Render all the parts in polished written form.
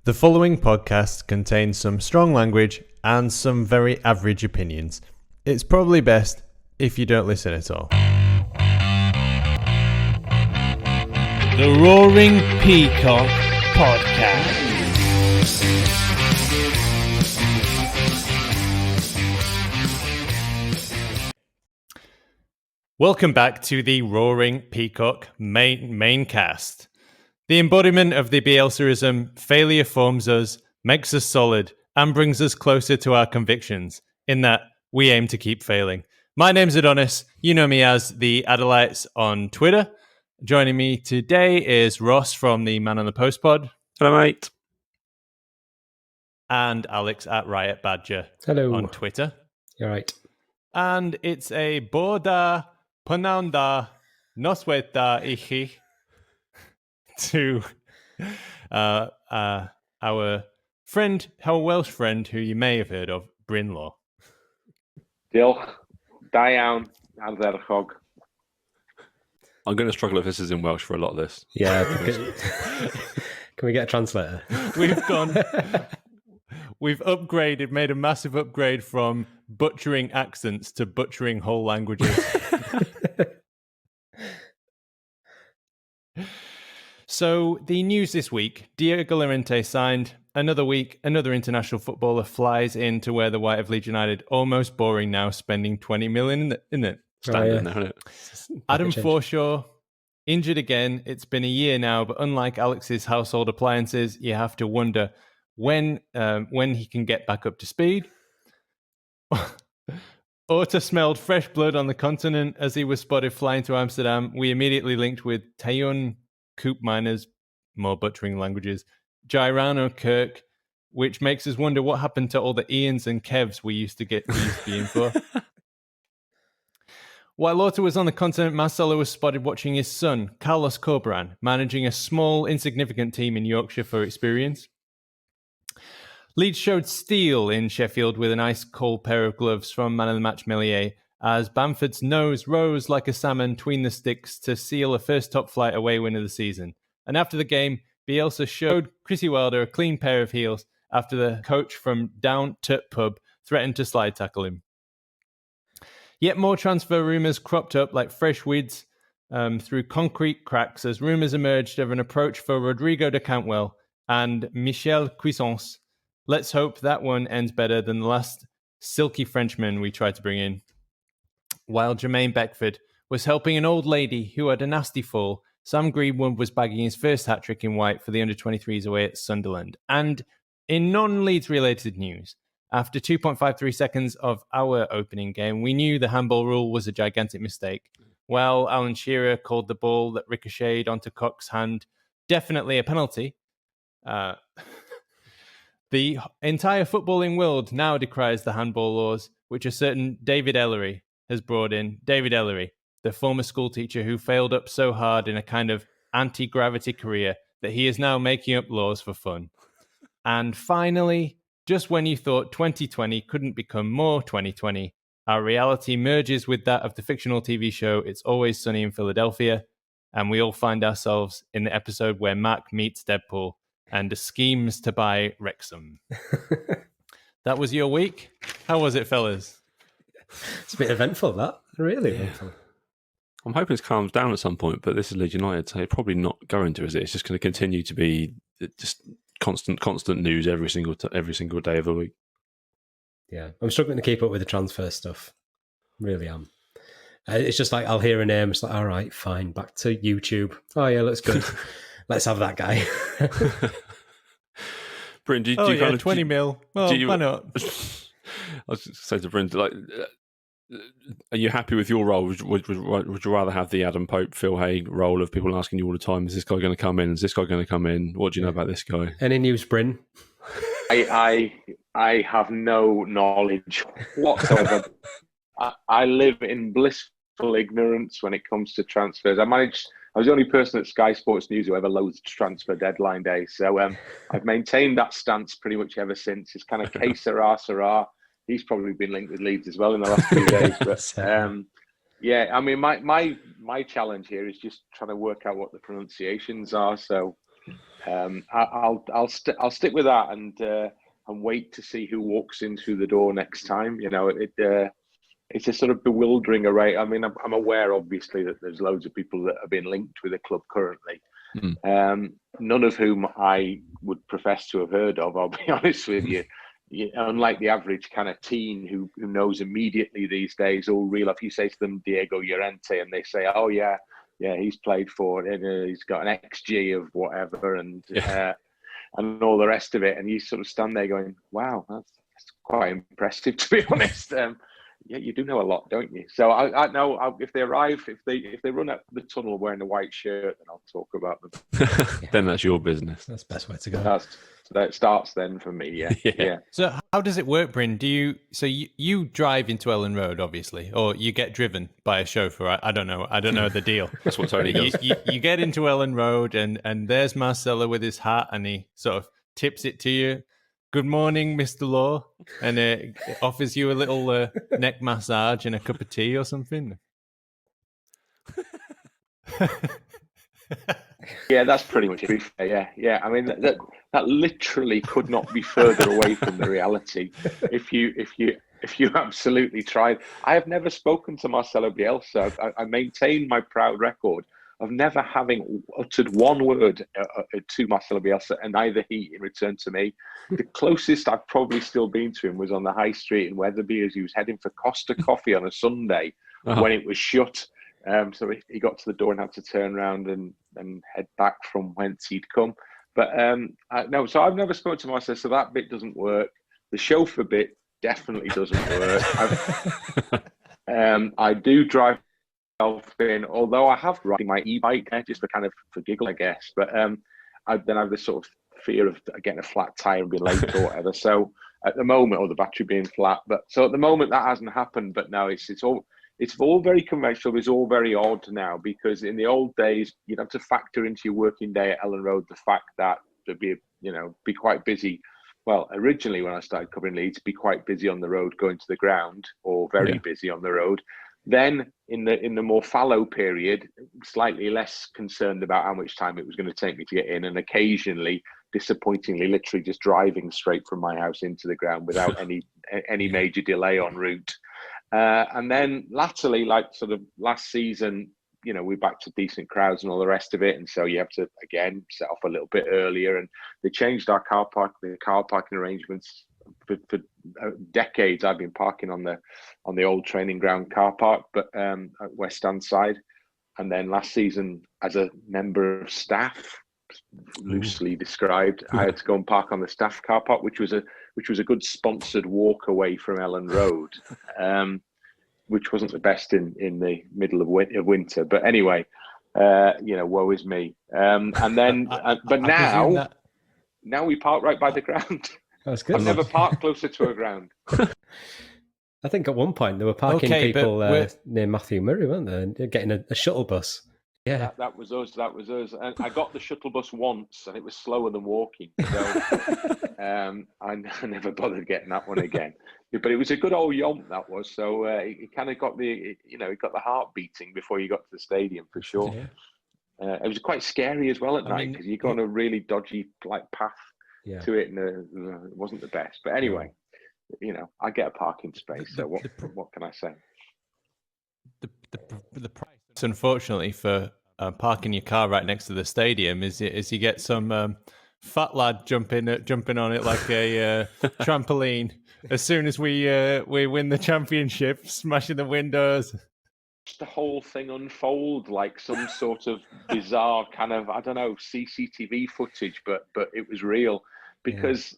The following podcast contains some strong language and some very average opinions. It's probably best if you don't listen at all. The Roaring Peacock Podcast. Welcome back to the Roaring Peacock main cast. The embodiment of the Bielsaism, failure forms us, makes us solid, and brings us closer to our convictions, in that we aim to keep failing. My name's Adonis. You know me as the Adelites on Twitter. Joining me today is Ross from the Man on the Post Pod. Hello, mate. And Alex at Riot Badger. Hello. On Twitter. You're right. And it's a Boda Pananda Nosweta Ichi to our friend, our Welsh friend, who you may have heard of, Bryn Law. Diolch, da iawn, ardderchog. I'm going to struggle if this is in Welsh for a lot of this. Yeah. Can we get a translator? We've upgraded, made a massive upgrade from butchering accents to butchering whole languages. So the news this week, Diego Llorente signed. Another week, another international footballer flies in to wear the white of Leeds United. Almost boring now, spending 20 million in it. Standard now, isn't it? Adam Forshaw, injured again. It's been a year now, but unlike Alex's household appliances, you have to wonder when he can get back up to speed. Orta smelled fresh blood on the continent as he was spotted flying to Amsterdam. We immediately linked with Tayun Coop Miners, more butchering languages, Girano Kirk, which makes us wonder what happened to all the Ians and Kevs we used to be in for. While Orta was on the continent, Marcelo was spotted watching his son, Carlos Corberan, managing a small, insignificant team in Yorkshire for experience. Leeds showed steel in Sheffield with an ice-cold pair of gloves from man of the match Melier, as Bamford's nose rose like a salmon between the sticks to seal a first top-flight away win of the season. And after the game, Bielsa showed Chrissy Wilder a clean pair of heels after the coach from Down Tut Pub threatened to slide tackle him. Yet more transfer rumours cropped up like fresh weeds through concrete cracks as rumours emerged of an approach for Rodrigo de Cantwell and Micky Croissants. Let's hope that one ends better than the last silky Frenchman we tried to bring in. While Jermaine Beckford was helping an old lady who had a nasty fall, Sam Greenwood was bagging his first hat-trick in white for the under-23s away at Sunderland. And in non-Leeds related news, after 2.53 seconds of our opening game, we knew the handball rule was a gigantic mistake. Well, Alan Shearer called the ball that ricocheted onto Cox's hand definitely a penalty. The entire footballing world now decries the handball laws, which a certain David Ellery has brought in. David Ellery, the former school teacher who failed up so hard in a kind of anti-gravity career that he is now making up laws for fun. And finally, just when you thought 2020 couldn't become more 2020, our reality merges with that of the fictional TV show It's Always Sunny in Philadelphia, and we all find ourselves in the episode where Mac meets Deadpool and schemes to buy Wrexham. That was your week. How was it, fellas? It's a bit eventful, that. Really eventful. I'm hoping it calms down at some point, but this is Leeds United, so it's probably not going to, is it? It's just going to continue to be just constant news every single day of the week. Yeah, I'm struggling to keep up with the transfer stuff. Really am. It's just like I'll hear a name, it's like, all right, fine, back to YouTube. Oh yeah, looks good. Let's have that guy. Bryn, do you kind of 20 mil? Well, why not? I was just saying to Bryn, like, are you happy with your role? Would you rather have the Adam Pope, Phil Hay role of people asking you all the time, is this guy going to come in? Is this guy going to come in? What do you know about this guy? Any news, Bryn? I have no knowledge whatsoever. I live in blissful ignorance when it comes to transfers. I was the only person at Sky Sports News who ever loathed transfer deadline day. So I've maintained that stance pretty much ever since. It's kind of que sera. He's probably been linked with Leeds as well in the last few days. But yeah, I mean, my challenge here is just trying to work out what the pronunciations are. So I'll stick with that and wait to see who walks in through the door next time. You know, it's a sort of bewildering array. I mean, I'm aware, obviously, that there's loads of people that have been linked with the club currently. None of whom I would profess to have heard of, I'll be honest with you. Unlike the average kind of teen who knows immediately these days, all real. If you say to them Diego Llorente and they say, oh yeah, he's played for, he's got an XG of whatever and all the rest of it, and you sort of stand there going, wow, that's quite impressive, to be honest. Yeah, you do know a lot, don't you? So I know if they arrive, if they run up the tunnel wearing a white shirt, then I'll talk about them. Then that's your business. That's the best way to go. That starts then for me. Yeah. So how does it work, Bryn? You drive into Ellen Road, obviously, or you get driven by a chauffeur? I don't know. I don't know the deal. That's what Tony does. You get into Ellen Road, and there's Marcelo with his hat, and he sort of tips it to you. Good morning, Mr. Law, and it offers you a little neck massage and a cup of tea or something. Yeah, that's pretty much it. Yeah. I mean, that literally could not be further away from the reality. If you absolutely tried, I have never spoken to Marcelo Bielsa. I maintain my proud record of never having uttered one word to Marcelo Bielsa, and neither he in return to me. The closest I've probably still been to him was on the high street in Wetherby as he was heading for Costa Coffee on a Sunday when it was shut. So he got to the door and had to turn around and head back from whence he'd come. But no, so I've never spoken to Marcelo, so that bit doesn't work. The chauffeur bit definitely doesn't work. I do drive in, although I have riding my e-bike just for giggle, I guess. But I have this sort of fear of getting a flat tire and being late or whatever. So at the moment, or the battery being flat. But so at the moment that hasn't happened. But no, it's all very conventional. It's all very odd now, because in the old days you'd have to factor into your working day at Ellen Road the fact that there'd be quite busy. Well, originally when I started covering Leeds, be quite busy on the road going to the ground, or very busy on the road. Then in the more fallow period, slightly less concerned about how much time it was going to take me to get in, and occasionally, disappointingly, literally just driving straight from my house into the ground without any major delay en route. And then latterly, like sort of last season, we're back to decent crowds and all the rest of it, and so you have to again set off a little bit earlier. And they changed our car parking arrangements. For decades, I've been parking on the old training ground car park, but at West Stand side. And then last season, as a member of staff, loosely described, I had to go and park on the staff car park, which was a good sponsored walk away from Ellen Road, which wasn't the best in the middle of winter. But anyway, woe is me. And then, but now we park right by the ground. That's good. I've never parked closer to a ground. I think at one point they were parking people near Matthew Murray, weren't they? They're getting a shuttle bus. Yeah, that was us. And I got the shuttle bus once, and it was slower than walking. So I never bothered getting that one again. But it was a good old yomp, that was. So it kind of got it got the heart beating before you got to the stadium for sure. Yeah. It was quite scary as well at night, because you go on a really dodgy path to it, and it wasn't the best. But anyway, I get a parking space. So what can I say? The price, unfortunately, for parking your car right next to the stadium is you get some fat lad jumping on it like a trampoline as soon as we win the championship, smashing the windows. The whole thing unfold like some sort of bizarre kind of, I don't know, CCTV footage, but it was real. Because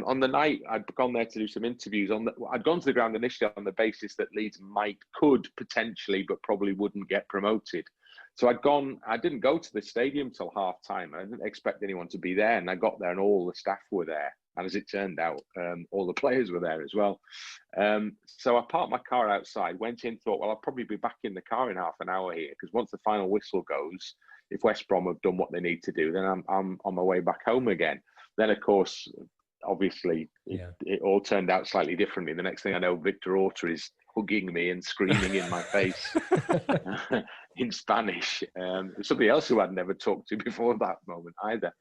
on the night I'd gone there to do some interviews. I'd gone to the ground initially on the basis that Leeds could potentially, but probably wouldn't get promoted. So I didn't go to the stadium till half time. I didn't expect anyone to be there, and I got there and all the staff were there. And as it turned out, all the players were there as well. So I parked my car outside, went in, thought, well, I'll probably be back in the car in half an hour here, because once the final whistle goes, if West Brom have done what they need to do, then I'm on my way back home again. Then, of course, obviously, it all turned out slightly differently. The next thing I know, Victor Orta is hugging me and screaming in my face in Spanish. Somebody else who I'd never talked to before that moment either.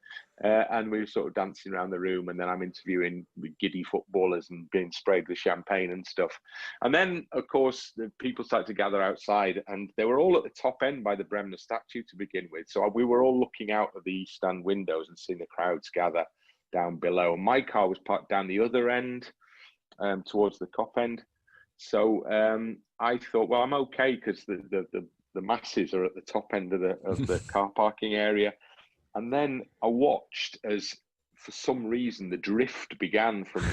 And we were sort of dancing around the room, and then I'm interviewing giddy footballers and being sprayed with champagne and stuff. And then, of course, the people started to gather outside, and they were all at the top end by the Bremner statue to begin with. So we were all looking out of the East Stand windows and seeing the crowds gather down below. My car was parked down the other end, towards the Kop end. So I thought, well, I'm okay because the masses are at the top end of the car parking area. And then I watched as, for some reason, the drift began from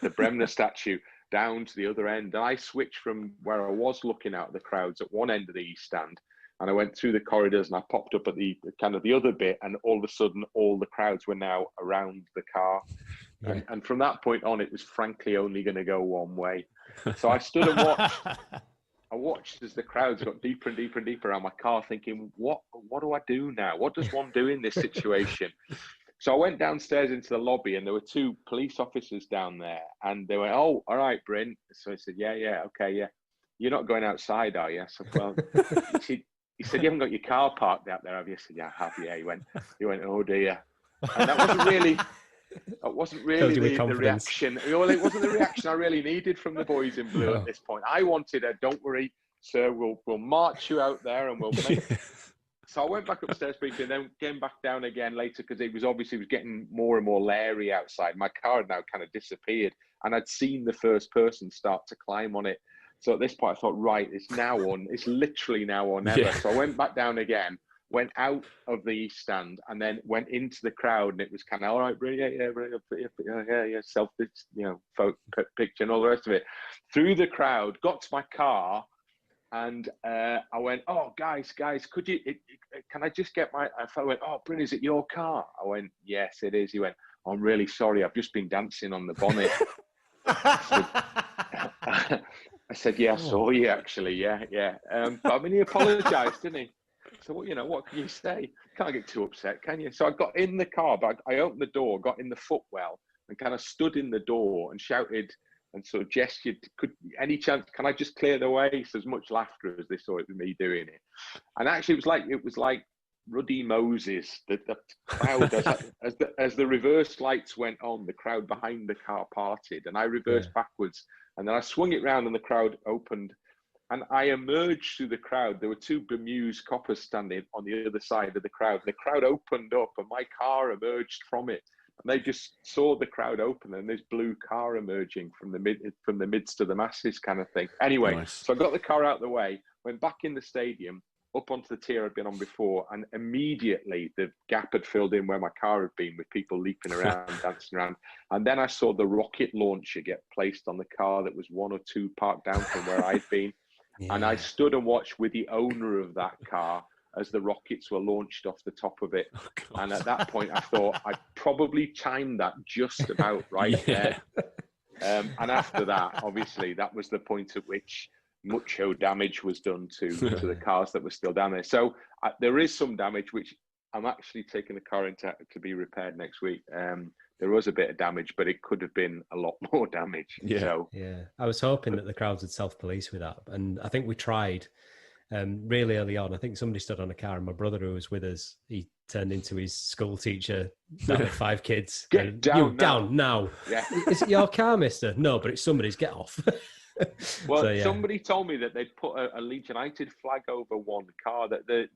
the Bremner statue down to the other end. And I switched from where I was looking out at the crowds at one end of the East Stand, and I went through the corridors and I popped up at the kind of the other bit, and all of a sudden all the crowds were now around the car. Yeah. And from that point on, it was frankly only going to go one way. So I stood and watched. I watched as the crowds got deeper and deeper and deeper around my car, thinking, what do I do now? What does one do in this situation? So I went downstairs into the lobby, and there were two police officers down there, and they went, "Oh, all right, Bryn." So I said, yeah, okay, yeah. You're not going outside, are you? I said, well, he said, "You haven't got your car parked out there, have you?" I said, "Yeah, I have." Yeah, he went, "Oh dear." And that wasn't really the reaction. Well, it wasn't the reaction I really needed from the boys in blue at this point. I wanted a, "Don't worry, sir, we'll march you out there and we'll make." So I went back upstairs briefly, and then came back down again later, because it was getting more and more leery outside. My car had now kind of disappeared, and I'd seen the first person start to climb on it. So at this point, I thought, right, it's literally now or never. Yeah. So I went back down again, went out of the East Stand, and then went into the crowd, and it was kind of, "All right, yeah, self, photo picture and all the rest of it." Through the crowd, got to my car, and I went, "Oh, guys, could you? Can I just get my?" I went, "Oh, Bryn, is it your car?" I went, "Yes, it is." He went, "I'm really sorry. I've just been dancing on the bonnet." I said, "Yeah, I saw you actually. Yeah. But I mean, he apologised, didn't he?" So what can you say? Can't get too upset, can you? So I got in the car, but I opened the door, got in the footwell, and kind of stood in the door and shouted and sort of gestured, "Any chance? Can I just clear the way?" So as much laughter as they saw it was me doing it. And actually, it was like Ruddy Moses. The crowd, as the reverse lights went on, the crowd behind the car parted, and I reversed backwards, and then I swung it round, and the crowd opened. And I emerged through the crowd. There were two bemused coppers standing on the other side of the crowd. The crowd opened up, and my car emerged from it. And they just saw the crowd open, and this blue car emerging from the midst of the masses, kind of thing. Anyway, nice. So I got the car out of the way, went back in the stadium, up onto the tier I'd been on before, and immediately the gap had filled in where my car had been, with people leaping around, dancing around. And then I saw the rocket launcher get placed on the car that was one or two parked down from where I'd been. Yeah. And I stood and watched with the owner of that car as the rockets were launched off the top of it. Oh, and at that point, I thought I probably timed that just about right there. And after that, obviously, that was the point at which mucho damage was done to the cars that were still down there. So there is some damage, which I'm actually taking the car into to be repaired next week. There was a bit of damage, but it could have been a lot more damage. Yeah, so. Yeah. I was hoping that the crowds would self-police with that, and I think we tried really early on. I think somebody stood on a car, and my brother, who was with us, he turned into his school teacher. That with 5 kids. Get down now. Yeah. Is it your car, mister? No, but it's somebody's. Get off. Well, so, yeah. Somebody told me that they'd put a Leeds United flag over one car, that the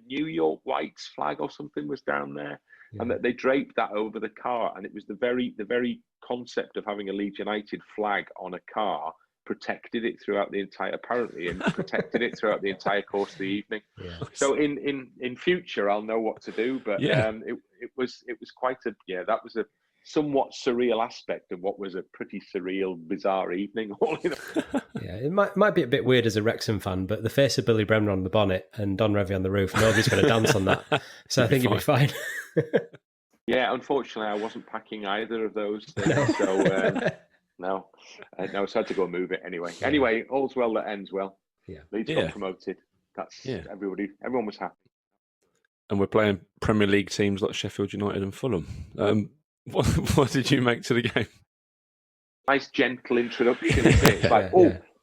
New York Whites flag or something was down there. Yeah. And that they draped that over the car, and it was the very concept of having a Leeds United flag on a car protected it throughout the entire course of the evening. Yeah. So in future, I'll know what to do. But it was quite that was a somewhat surreal aspect of what was a pretty surreal, bizarre evening. Yeah, it might be a bit weird as a Wrexham fan, but the face of Billy Bremner on the bonnet and Don Revy on the roof, nobody's going to dance on that. So I think you'll be fine. Yeah, unfortunately, I wasn't packing either of those things. So no, so I had to go and move it anyway. Yeah. Anyway, all's well that ends well. Yeah, Leeds got promoted. That's everybody. Everyone was happy. And we're playing Premier League teams like Sheffield United and Fulham. What did you make to the game? Nice gentle introduction. It's like,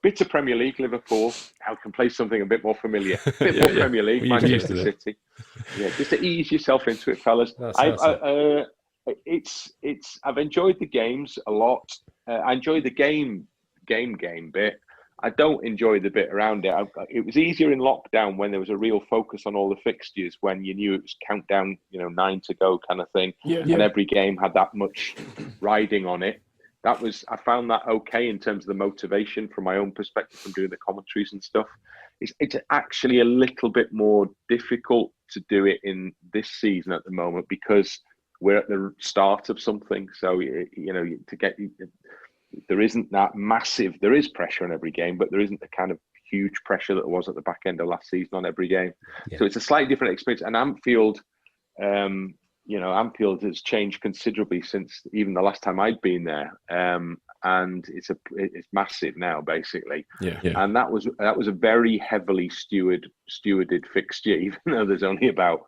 bit of Premier League, Liverpool. Now can play something a bit more familiar. A bit more Premier League, Well, you're used Manchester to it. City. Yeah, just to ease yourself into it, fellas. That's I've enjoyed the games a lot. I enjoy the game bit. I don't enjoy the bit around it. It was easier in lockdown when there was a real focus on all the fixtures, when you knew it was countdown, 9 to go kind of thing, and every game had that much riding on it. I found that okay in terms of the motivation from my own perspective from doing the commentaries and stuff. It's actually a little bit more difficult to do it in this season at the moment because we're at the start of something. So, there isn't that massive, there is pressure on every game, but there isn't the kind of huge pressure that there was at the back end of last season on every game. Yeah. So it's a slightly different experience. And Anfield, Anfield has changed considerably since even the last time I'd been there. And it's massive now, basically. Yeah. And that was a very heavily stewarded fixture, even though there's only about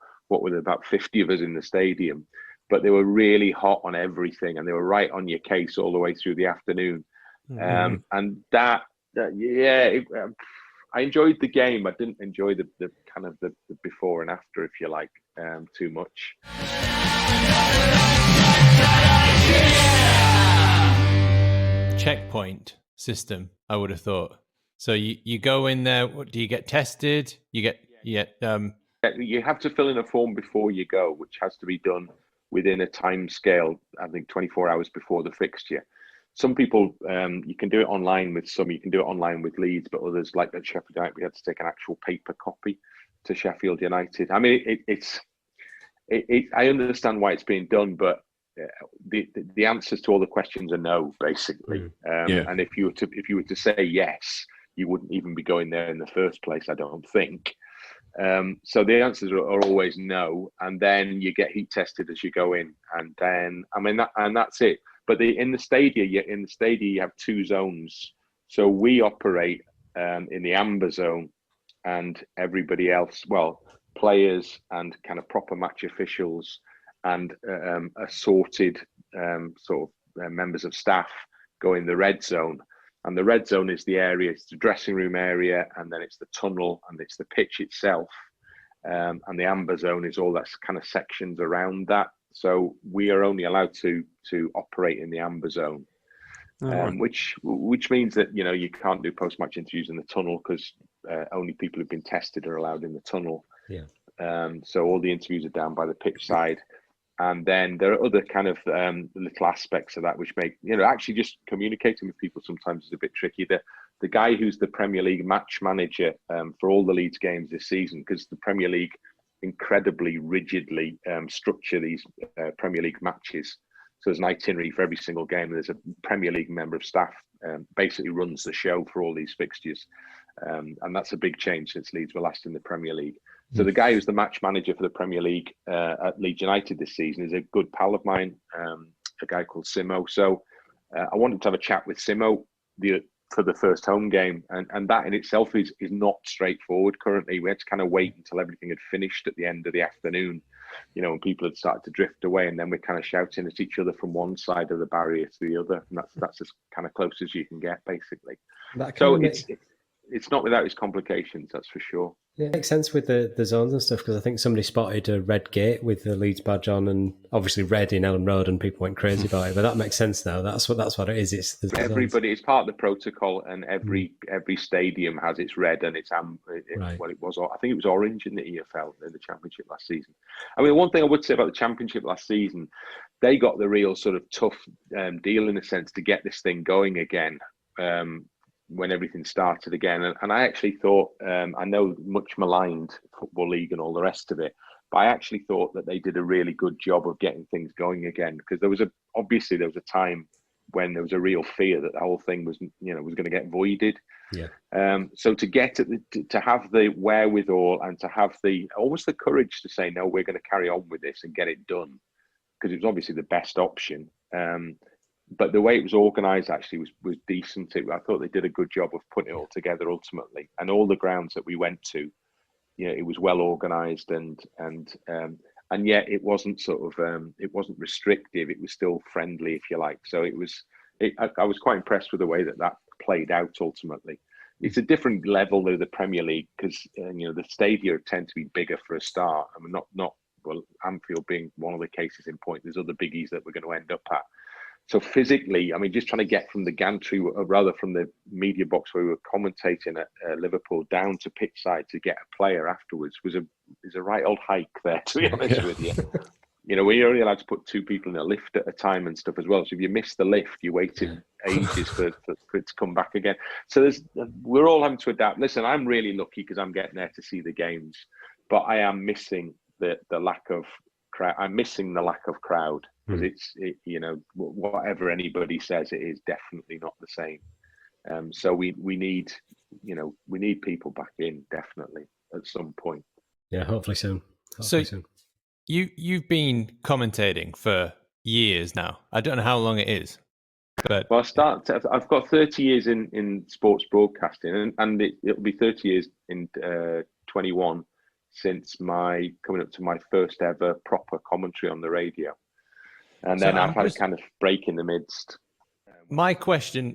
50 of us in the stadium. But they were really hot on everything, and they were right on your case all the way through the afternoon. And I enjoyed the game. I didn't enjoy the kind of the before and after, if you like, too much. Checkpoint system, I would have thought. So you go in there. What do you get tested? You have to fill in a form before you go, which has to be done within a time scale, I think 24 hours before the fixture. Some people, you can do it online with some, you can do it online with Leeds, but others, like at Sheffield United, we had to take an actual paper copy to Sheffield United. I mean, I understand why it's being done, but the answers to all the questions are no, basically. And if you were to say yes, you wouldn't even be going there in the first place, I don't think. So the answers are always no, and then you get heat tested as you go in, and then that's it. But in the stadium, you have two zones. So we operate in the amber zone, and everybody else, players and kind of proper match officials and assorted members of staff go in the red zone. And the red zone is the area, it's the dressing room area, and then it's the tunnel, and it's the pitch itself. And the amber zone is all that kind of sections around that. So we are only allowed to operate in the amber zone, which means that, you can't do post-match interviews in the tunnel because only people who've been tested are allowed in the tunnel. Yeah. So all the interviews are down by the pitch side. And then there are other kind of little aspects of that which make, actually just communicating with people sometimes is a bit tricky. The guy who's the Premier League match manager for all the Leeds games this season, because the Premier League incredibly rigidly structure these Premier League matches. So there's an itinerary for every single game. There's a Premier League member of staff basically runs the show for all these fixtures. And that's a big change since Leeds were last in the Premier League. So the guy who's the match manager for the Premier League at Leeds United this season is a good pal of mine, a guy called Simo. So I wanted to have a chat with Simo for the first home game. And that in itself is not straightforward currently. We had to kind of wait until everything had finished at the end of the afternoon, when people had started to drift away. And then we're kind of shouting at each other from one side of the barrier to the other. And that's as kind of close as you can get, basically. So it's not without its complications, that's for sure. Yeah, it makes sense with the zones and stuff, because I think somebody spotted a red gate with the Leeds badge on, and obviously red in Ellen Road, and people went crazy about it. But that makes sense now. That's what it is. It's everybody. It's part of the protocol, and every stadium has its red and its right. Well, it was. I think it was orange in the EFL in the Championship last season. I mean, one thing I would say about the Championship last season, they got the real sort of tough deal in a sense to get this thing going again. When everything started again. And I actually thought, I know much maligned Football League and all the rest of it, but I actually thought that they did a really good job of getting things going again, because there was a time when there was a real fear that the whole thing was going to get voided. Yeah. So to get to have the wherewithal and to have almost the courage to say, no, we're going to carry on with this and get it done, because it was obviously the best option. But the way it was organised actually was decent. I thought they did a good job of putting it all together ultimately. And all the grounds that we went to, it was well organised and yet it wasn't it wasn't restrictive. It was still friendly, if you like. So I was quite impressed with the way that played out ultimately. it's a different level of the Premier League because the stadia tend to be bigger for a start. I mean, not well, Anfield being one of the cases in point. There's other biggies that we're going to end up at. So physically, I mean, just trying to get from the gantry, or rather from the media box where we were commentating at Liverpool down to pitch side to get a player afterwards is a right old hike there, to be honest with you. We're only allowed to put 2 people in a lift at a time and stuff as well. So if you miss the lift, you waited ages for it to come back again. So we're all having to adapt. Listen, I'm really lucky because I'm getting there to see the games, but I am missing the lack of crowd. I'm missing the lack of crowd. Because whatever anybody says, it is definitely not the same. So we need people back in definitely at some point. Yeah, hopefully soon. Soon. You've been commentating for years now. I don't know how long it is, but I've got 30 years in sports broadcasting, and it'll be 30 years in 21 since coming up to my first ever proper commentary on the radio. And then I've had a kind of break in the midst. My question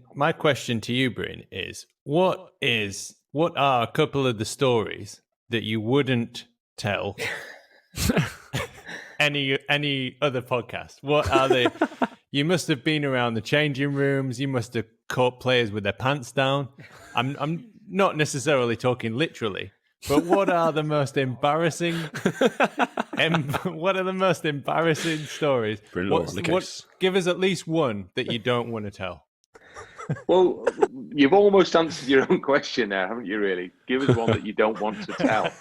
to you, Bryn, is what are a couple of the stories that you wouldn't tell any other podcast? What are they? You must have been around the changing rooms. You must have caught players with their pants down. I'm not necessarily talking literally, but what are the most embarrassing? What are the most embarrassing stories? Bryn Law on the case. Give us at least one that you don't want to tell. Well, you've almost answered your own question there, haven't you? Really, give us one that you don't want to tell.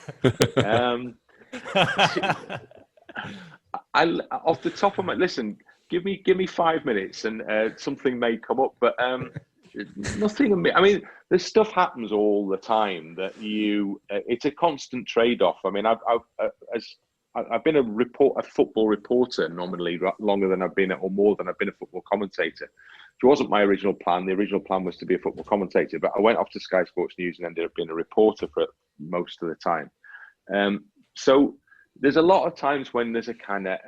Off the top of my listen, give me 5 minutes, and something may come up, but. Nothing. I mean, this stuff happens all the time. That it's a constant trade-off. I mean, I've been a football reporter nominally longer than I've been, or more than I've been a football commentator. It wasn't my original plan. The original plan was to be a football commentator, but I went off to Sky Sports News and ended up being a reporter for most of the time. So there's a lot of times when there's a kind of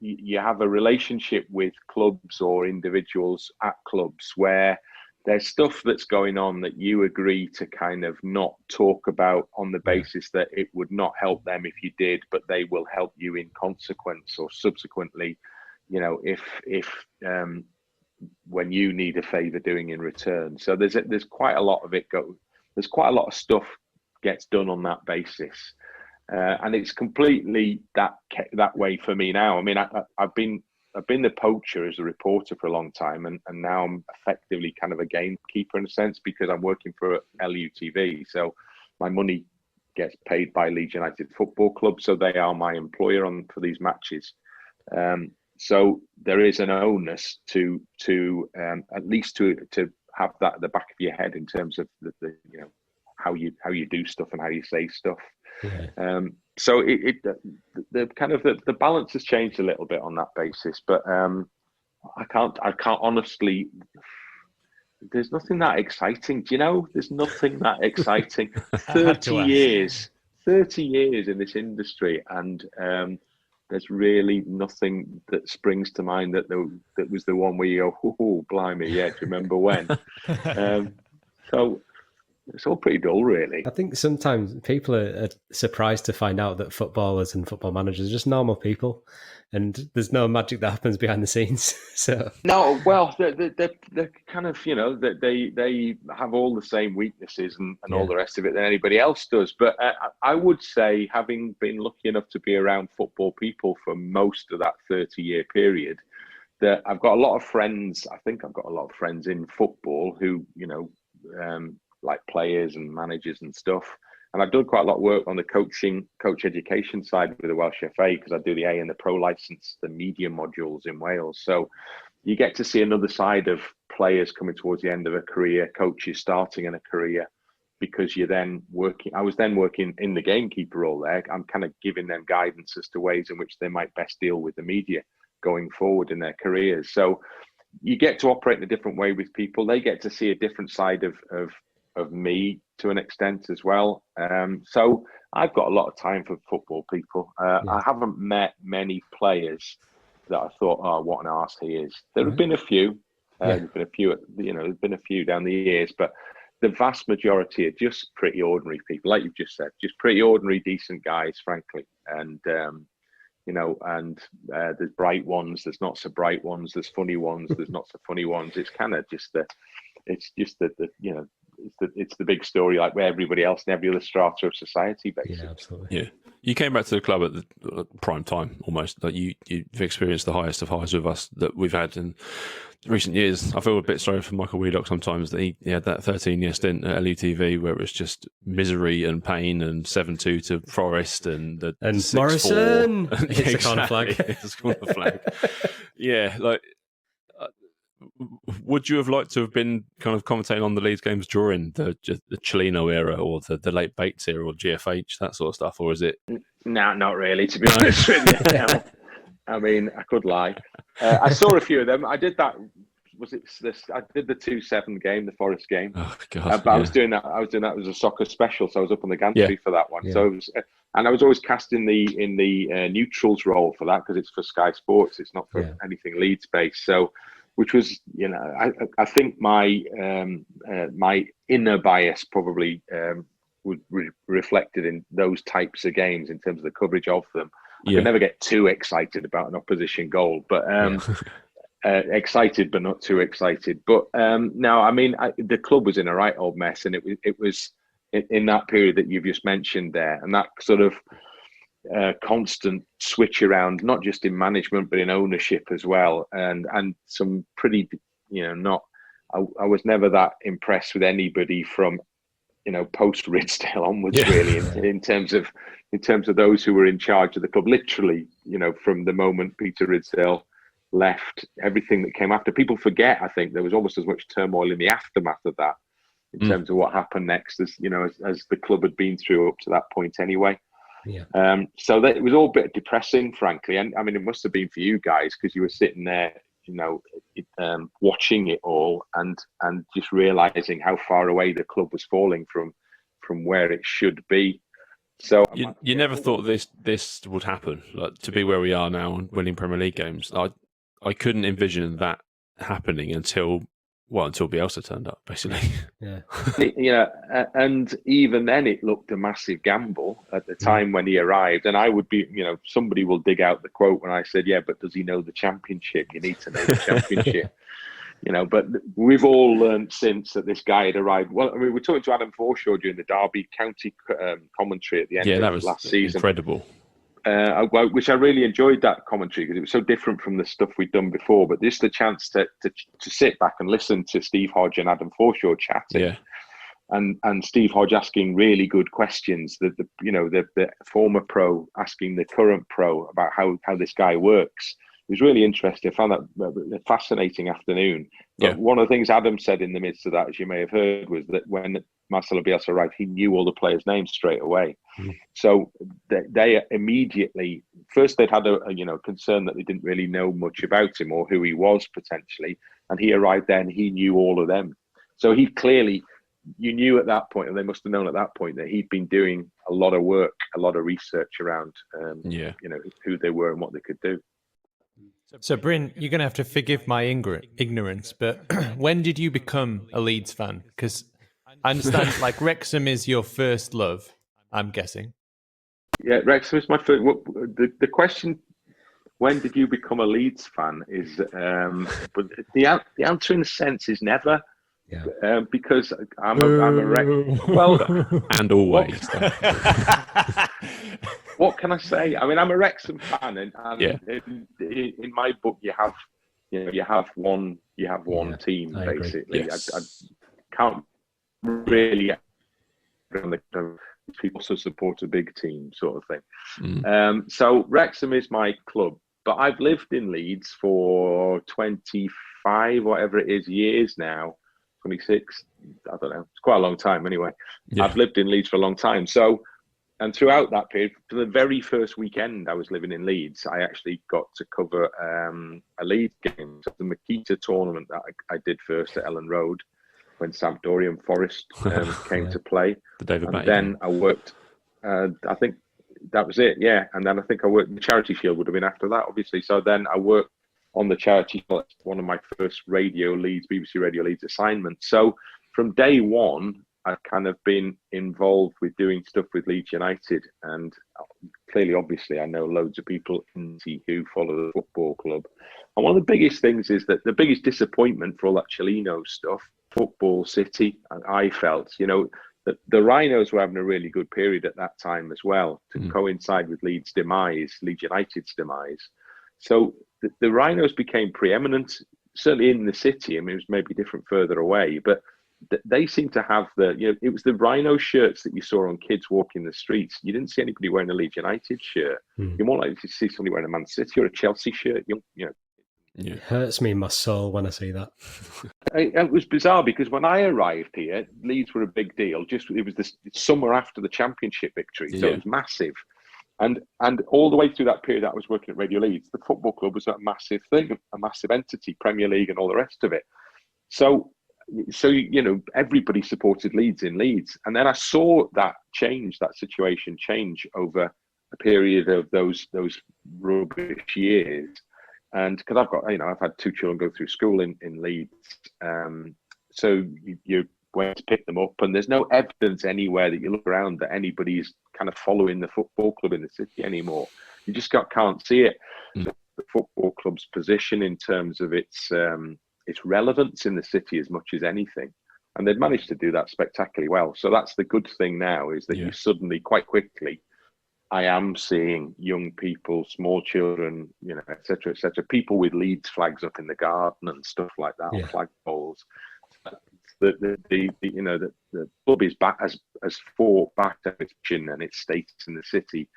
you have a relationship with clubs or individuals at clubs where there's stuff that's going on that you agree to kind of not talk about on the basis that it would not help them if you did, but they will help you in consequence or subsequently, if when you need a favour doing in return. So there's quite a lot of it there's quite a lot of stuff gets done on that basis. And it's completely that way for me now. I mean, I've been the poacher as a reporter for a long time, and now I'm effectively kind of a gamekeeper in a sense because I'm working for LUTV. So my money gets paid by Leeds United Football Club, so they are my employer for these matches. So there is an onus to at least to have that at the back of your head in terms of the how you do stuff and how you say stuff. Yeah. So the kind of the balance has changed a little bit on that basis, but I can't honestly. There's nothing that exciting. Do you know? There's nothing that exciting. 30 years in this industry, and there's really nothing that springs to mind that was the one where you go, oh, blimey, yeah, do you remember when? So it's all pretty dull, really. I think sometimes people are surprised to find out that footballers and football managers are just normal people, and there's no magic that happens behind the scenes. So no, well, they're kind of, they have all the same weaknesses and all the rest of it that anybody else does. But I would say, having been lucky enough to be around football people for most of that 30-year period, that I've got a lot of friends. I think I've got a lot of friends in football who, like players and managers and stuff. And I've done quite a lot of work on the coach education side with the Welsh FA, because I do the A and the Pro license, the media modules in Wales. So you get to see another side of players coming towards the end of a career, coaches starting in a career, because you're then working. I was then working in the gamekeeper role there. I'm kind of giving them guidance as to ways in which they might best deal with the media going forward in their careers. So you get to operate in a different way with people. They get to see a different side of me to an extent as well. So I've got a lot of time for football people. I haven't met many players that I thought, oh, what an arse he is. There have been a few. There's been a few, there's been a few down the years, but the vast majority are just pretty ordinary people, like you've just said, just pretty ordinary, decent guys, frankly. And and there's bright ones, there's not so bright ones, there's funny ones, there's not so funny ones. It's kind of just it's the big story, like where everybody else in every other strata of society, basically. Yeah, absolutely. Yeah. You came back to the club at the prime time, almost. Like you've experienced the highest of highs with us that we've had in recent years. I feel a bit sorry for Michael Wheelock sometimes that he had that 13-year stint at LUTV where it was just misery and pain and 7-2 to Forest and the 6-4. Morrison hits the corner flag. It's the corner flag. Yeah, like. Would you have liked to have been kind of commentating on the Leeds games during the Cellino era or the late Bates era or GFH, that sort of stuff, or is it? No, not really, to be honest with you. No. I mean, I could lie. I saw a few of them. I did that. I did the 2-7 game, the Forest game. Oh God! But I was doing that. As a soccer special, so I was up on the gantry for that one. Yeah. So it was, and I was always cast in the neutrals role for that because it's for Sky Sports. It's not for anything Leeds based. So. Which was, I think my my inner bias probably would reflected in those types of games in terms of the coverage of them. I could never get too excited about an opposition goal, but excited but not too excited. But no, I mean the club was in a right old mess, and it was in that period that you've just mentioned there, and that sort of. Constant switch around, not just in management but in ownership as well, and some pretty, I was never that impressed with anybody from, post Ridsdale onwards, really, in terms of those who were in charge of the club. Literally, from the moment Peter Ridsdale left, everything that came after. People forget, I think, there was almost as much turmoil in the aftermath of that, in terms of what happened next, as the club had been through up to that point anyway. Yeah. So that it was all a bit depressing, frankly, and I mean it must have been for you guys because you were sitting there, watching it all and just realizing how far away the club was falling from where it should be. So you never thought this would happen, like to be where we are now and winning Premier League games. I couldn't envision that happening until Bielsa turned up, basically. Yeah. And even then it looked a massive gamble at the time when he arrived. And I would be, somebody will dig out the quote when I said, yeah, but does he know the Championship? You need to know the Championship. But we've all learned since that this guy had arrived. Well, I mean, we're talking to Adam Forshaw during the Derby County commentary at the end of last season. Incredible. Which I really enjoyed that commentary because it was so different from the stuff we'd done before. But just the chance to sit back and listen to Steve Hodge and Adam Forshaw chatting, and Steve Hodge asking really good questions. The former pro asking the current pro about how this guy works. It was really interesting. I found that a fascinating afternoon. But one of the things Adam said in the midst of that, as you may have heard, was that when Marcelo Bielsa arrived, he knew all the players' names straight away. So they immediately, first they'd had a concern that they didn't really know much about him or who he was potentially, and he arrived there and he knew all of them. So he clearly, you knew at that point, and they must have known at that point that he'd been doing a lot of work, a lot of research around, who they were and what they could do. So, Bryn, you're going to have to forgive my ignorance, but when did you become a Leeds fan? Because I understand, Wrexham is your first love, I'm guessing. Yeah, Wrexham is my first. The question, when did you become a Leeds fan, is, but the answer in a sense is never. Yeah. Because I'm a Wrexham. Well, and always. What can I say? I mean, I'm a Wrexham fan, and in my book, you have one team basically. Yes. I can't really people also support a big team sort of thing. So Wrexham is my club, but I've lived in Leeds for 25, whatever it is, years now. 26, I don't know. It's quite a long time anyway. Yeah. I've lived in Leeds for a long time. So, and throughout that period, for the very first weekend I was living in Leeds, I actually got to cover a Leeds game. So the McIntyre tournament that I did first at Ellen Road when Sampdoria and Forest came to play. The David and then I worked, I think that was it, yeah. And then I think I worked, the Charity Shield would have been after that, obviously. So then I worked on the Charity Shield, one of my first BBC Radio Leeds assignments. So from day one, I've kind of been involved with doing stuff with Leeds United, and clearly, obviously, I know loads of people in who follow the football club. And one of the biggest things is that the biggest disappointment for all that Cellino stuff, Football City, and I felt, that the Rhinos were having a really good period at that time as well, to coincide with Leeds United's demise. So the Rhinos became preeminent, certainly in the city. I mean, it was maybe different further away, but they seem to have it was the Rhino shirts that you saw on kids walking the streets. You didn't see anybody wearing a Leeds United shirt. You're more likely to see somebody wearing a Man City or a Chelsea shirt. It hurts me in my soul when I see that. It was bizarre because when I arrived here, Leeds were a big deal. It was the summer after the Championship victory, so it was massive. And all the way through that period that I was working at Radio Leeds, the football club was a massive thing, a massive entity, Premier League and all the rest of it. So everybody supported Leeds in Leeds, and then I saw that situation change over a period of those rubbish years. And because I've had two children go through school in Leeds, so you went to pick them up, and there's no evidence anywhere that you look around that anybody's kind of following the football club in the city anymore. You just can't see it. The football club's position in terms of its relevance in the city as much as anything, and they've managed to do that spectacularly well. So that's the good thing now, is that you suddenly, quite quickly, I am seeing young people, small children, et cetera, people with Leeds flags up in the garden and stuff like that, on flagpoles. The club is back, has fought back to its chin and its status in the city,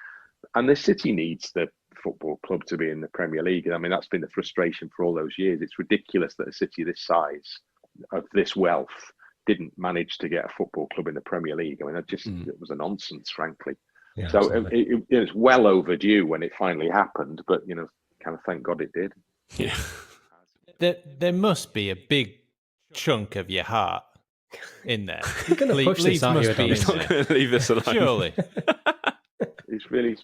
and the city needs the football club to be in the Premier League. I mean, that's been the frustration for all those years. It's ridiculous that a city this size, of this wealth, didn't manage to get a football club in the Premier League. I mean, it was a nonsense, frankly. Yeah, so it's well overdue when it finally happened, but kind of thank God it did. Yeah. There must be a big chunk of your heart in there. You're going to push this, aren't you, Adonis? He's not going to leave this alone. Surely. It's really.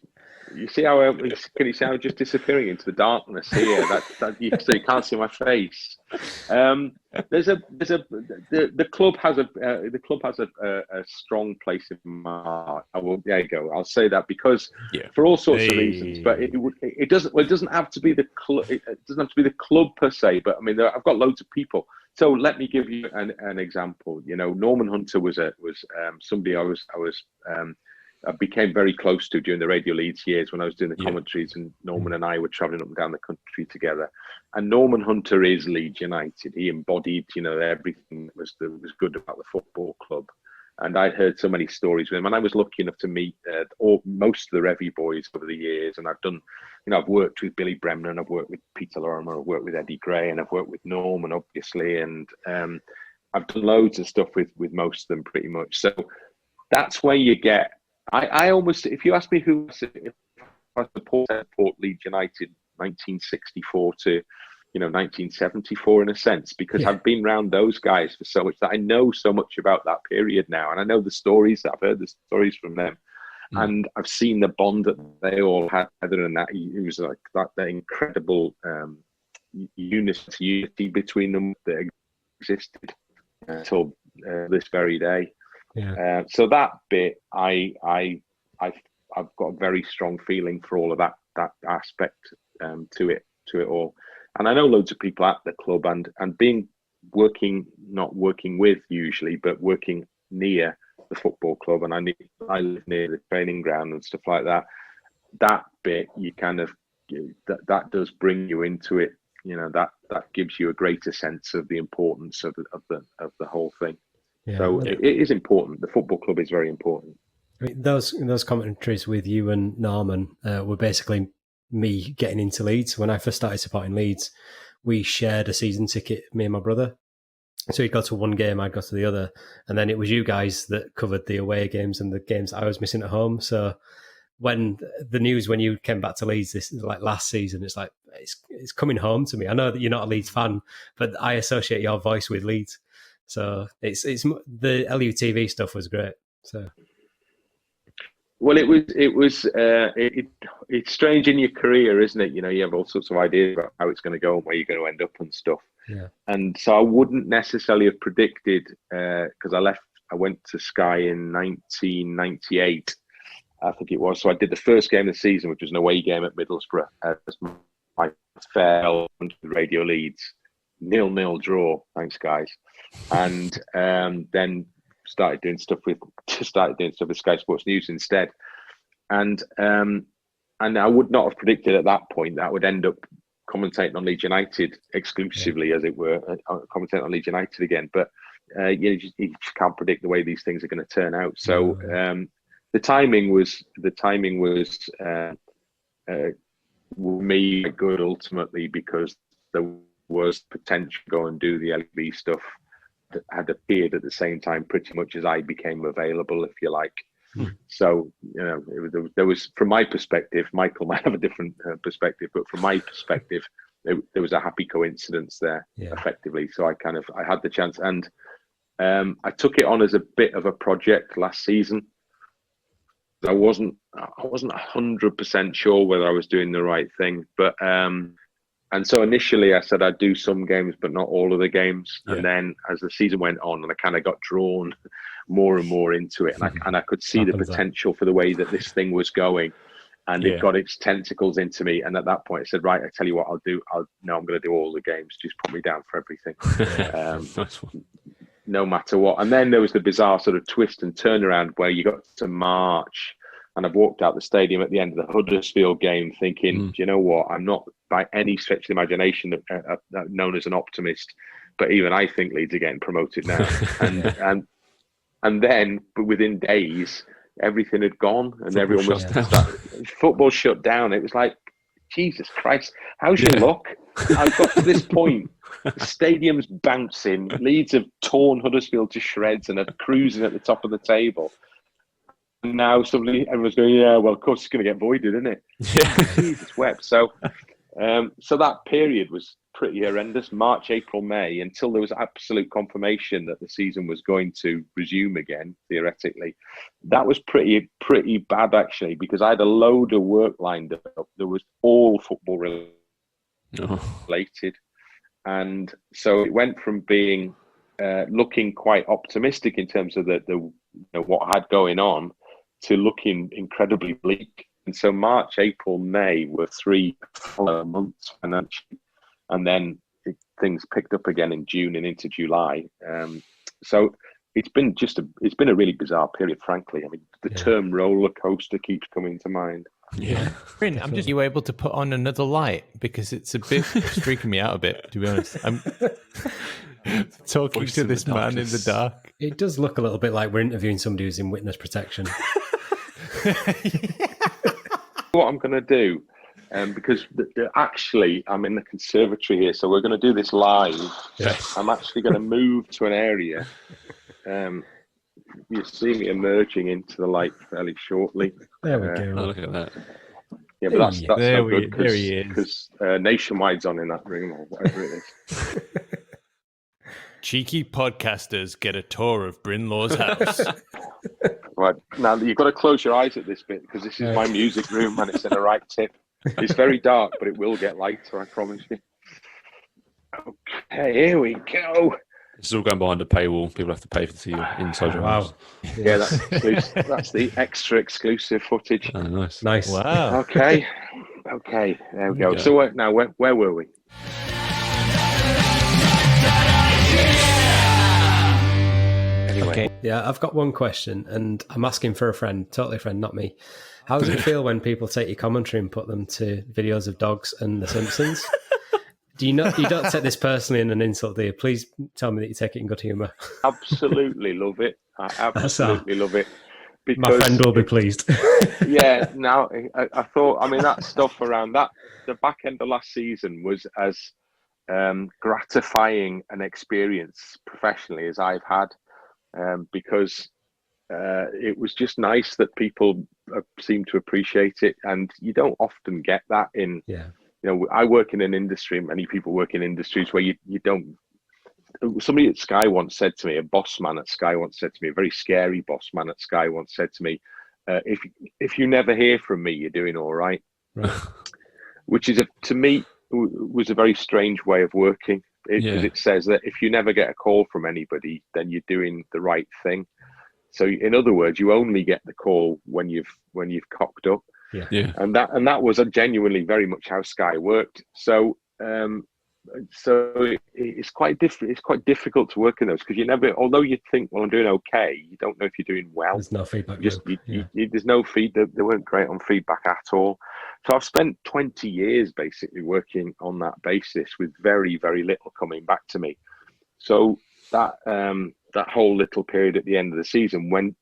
You see how can you see how I'm just disappearing into the darkness here? So you can't see my face. The club has a strong place in my heart. There you go. I'll say that because for all sorts of reasons. But it doesn't have to be the club. It doesn't have to be the club per se. But I mean, I've got loads of people. So let me give you an example. Norman Hunter was somebody I became very close to during the Radio Leeds years when I was doing the commentaries, and Norman and I were travelling up and down the country together. And Norman Hunter is Leeds United. He embodied, everything that was good about the football club. And I'd heard so many stories with him. And I was lucky enough to meet most of the Revy boys over the years. And I've done, I've worked with Billy Bremner, I've worked with Peter Lorimer, I've worked with Eddie Gray, and I've worked with Norman, obviously. And I've done loads of stuff with most of them, pretty much. So that's where you get. I almost, if you ask me who I support Leeds United 1964 to 1974 in a sense, because I've been around those guys for so much that I know so much about that period now, and I know the stories. I've heard the stories from them, and I've seen the bond that they all had together, and that it was like that incredible unity between them that existed until this very day. Yeah. So that bit, I've got a very strong feeling for all of that aspect to it all, and I know loads of people at the club, and not working with usually, but working near the football club, and I live near the training ground and stuff like that. That bit, you kind of that does bring you into it. That gives you a greater sense of the importance of the whole thing. Yeah, so it is important. The football club is very important. I mean, those commentaries with you and Norman were basically me getting into Leeds. When I first started supporting Leeds, we shared a season ticket, me and my brother. So he'd go to one game, I'd go to the other. And then it was you guys that covered the away games and the games I was missing at home. So when the news, when you came back to Leeds, this like last season, it's like, it's coming home to me. I know that you're not a Leeds fan, but I associate your voice with Leeds. So it's the LUTV stuff was great. So, well, it's strange in your career, isn't it? You have all sorts of ideas about how it's going to go and where you're going to end up and stuff. Yeah. And so I wouldn't necessarily have predicted, because I went to Sky in 1998, I think it was. So I did the first game of the season, which was an away game at Middlesbrough, as my farewell to Radio Leeds, 0-0 draw. Thanks, guys. And then started doing stuff with Sky Sports News instead. And I would not have predicted at that point that I would end up commentating on Leeds United exclusively, as it were, commentating on Leeds United again. But you just can't predict the way these things are going to turn out. So the timing was me good ultimately, because there was potential to go and do the LB stuff that had appeared at the same time, pretty much as I became available, if you like. So, there was, from my perspective, Michael might have a different perspective, but from my perspective, there was a happy coincidence there, effectively. So I had the chance, and I took it on as a bit of a project last season. I wasn't 100% sure whether I was doing the right thing, but and so initially I said I'd do some games, but not all of the games. Yeah. And then as the season went on, and I kind of got drawn more and more into it, and I could see the potential for the way that this thing was going, and it got its tentacles into me. And at that point, I said, right, I tell you what, I'm going to do all the games. Just put me down for everything. Nice one. No matter what. And then there was the bizarre sort of twist and turnaround where you got to March, and I've walked out the stadium at the end of the Huddersfield game thinking, do you know what? I'm not by any stretch of the imagination known as an optimist, but even I think Leeds are getting promoted now. and then, but within days, everything had gone, and everyone was football shut down. It was like, Jesus Christ, how's your luck? I've got to this point. The stadium's bouncing. Leeds have torn Huddersfield to shreds and are cruising at the top of the table. And now suddenly everyone's going, yeah, well, of course it's going to get voided, isn't it? Yeah. Jesus wept. So that period was pretty horrendous. March, April, May, until there was absolute confirmation that the season was going to resume again, theoretically. That was pretty bad, actually, because I had a load of work lined up. There was all football related. And so it went from being looking quite optimistic in terms of what I had going on to looking incredibly bleak. And so March, April, May were 3 months financially, and then things picked up again in June and into July. So it's been a really bizarre period, frankly. I mean, the term roller coaster keeps coming to mind. Yeah, Bryn, I'm just you able to put on another light, because it's a bit freaking me out a bit, to be honest. I'm talking to this man in the dark. It does look a little bit like we're interviewing somebody who's in witness protection. What I'm going to do, because actually I'm in the conservatory here, so we're going to do this live. Yes. I'm actually going to move to an area. You see me emerging into the light fairly shortly. There we go. Look at that. Yeah, but that's no good, because Nationwide's on in that room, or whatever it is. Cheeky podcasters get a tour of Bryn Law's house. Right, now you've got to close your eyes at this bit, because this is my music room and it's in a right tip. It's very dark, but it will get lighter, I promise you. Okay, here we go. This is all going behind a paywall. People have to pay to see you inside your house. Yeah, that's exclusive. That's the extra exclusive footage. Oh, nice. Wow. Okay, there we go. So now, where were we? Anyway. Okay. Yeah, I've got one question, and I'm asking for a friend, totally a friend, not me. How does it feel when people take your commentary and put them to videos of dogs and The Simpsons? You don't take this personally in an insult, do you? Please tell me that you take it in good humour. Absolutely love it. I absolutely love it. Because my friend will be pleased. Yeah, now I thought, I mean, that stuff around that, the back end of last season was as gratifying an experience professionally as I've had, because it was just nice that people seem to appreciate it, and you don't often get that in. Yeah. You know, I work in an industry, many people work in industries where you don't. Somebody at Sky once said to me, a boss man at Sky once said to me, a very scary boss man at Sky once said to me, if you never hear from me, you're doing all right. Which is, to me, was a very strange way of working. because it says that if you never get a call from anybody, then you're doing the right thing. So in other words, you only get the call when you've cocked up. And that was genuinely very much how Sky worked. So it's quite different. It's quite difficult to work in those because you never, although you think, well, I'm doing okay, you don't know if you're doing well. There's no feedback. There's no feedback. They weren't great on feedback at all. So I've spent 20 years basically working on that basis with very, very little coming back to me. So that whole little period at the end of the season when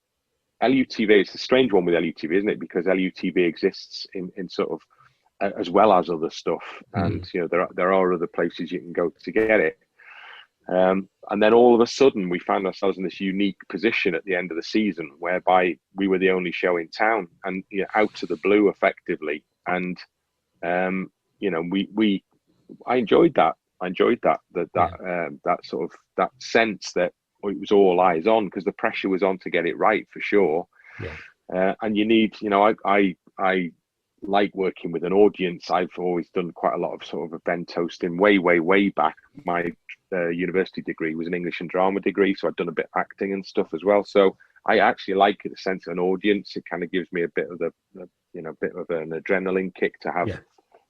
LUTV, it's a strange one with LUTV, isn't it? Because LUTV exists in sort of as well as other stuff, and there are other places you can go to get it. And then all of a sudden, we found ourselves in this unique position at the end of the season, whereby we were the only show in town, and out of the blue, effectively. And I enjoyed that. That sort of that sense that it was all eyes on because the pressure was on to get it right for sure. And you need, I like working with an audience. I've always done quite a lot of sort of event hosting way back. My university degree was an English and drama degree, so I've done a bit of acting and stuff as well. So I actually like the sense of an audience. It kind of gives me a bit of bit of an adrenaline kick to have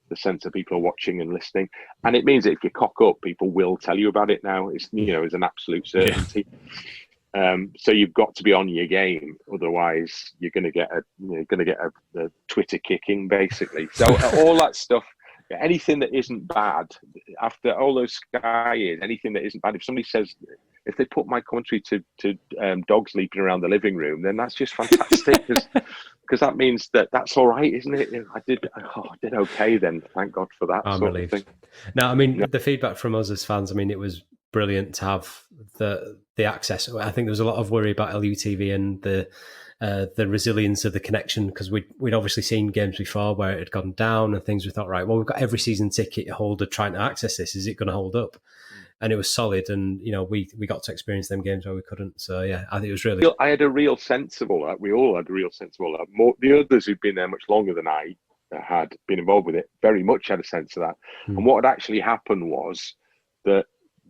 the sense of people watching and listening. And it means that if you cock up, people will tell you about it now. It's it's an absolute certainty. So you've got to be on your game, otherwise you're going to get a Twitter kicking, basically. So all that stuff, anything that isn't bad, after all those Sky years, anything that isn't bad. If somebody says, if they put my commentary to dogs leaping around the living room, then that's just fantastic because that means that's all right, isn't it? I did okay then. Thank God for that. I'm relieved. No, I mean the feedback from us as fans. I mean, it was brilliant to have the access. I think there was a lot of worry about LUTV and the resilience of the connection because we'd obviously seen games before where it had gone down and things. We thought, right, well, we've got every season ticket holder trying to access this. Is it going to hold up? And it was solid, and we got to experience them games where we couldn't. So yeah, I think it was really. I had a real sense of all that. We all had a real sense of all that. The others who'd been there much longer than I had been involved with it very much had a sense of that. And what had actually happened was that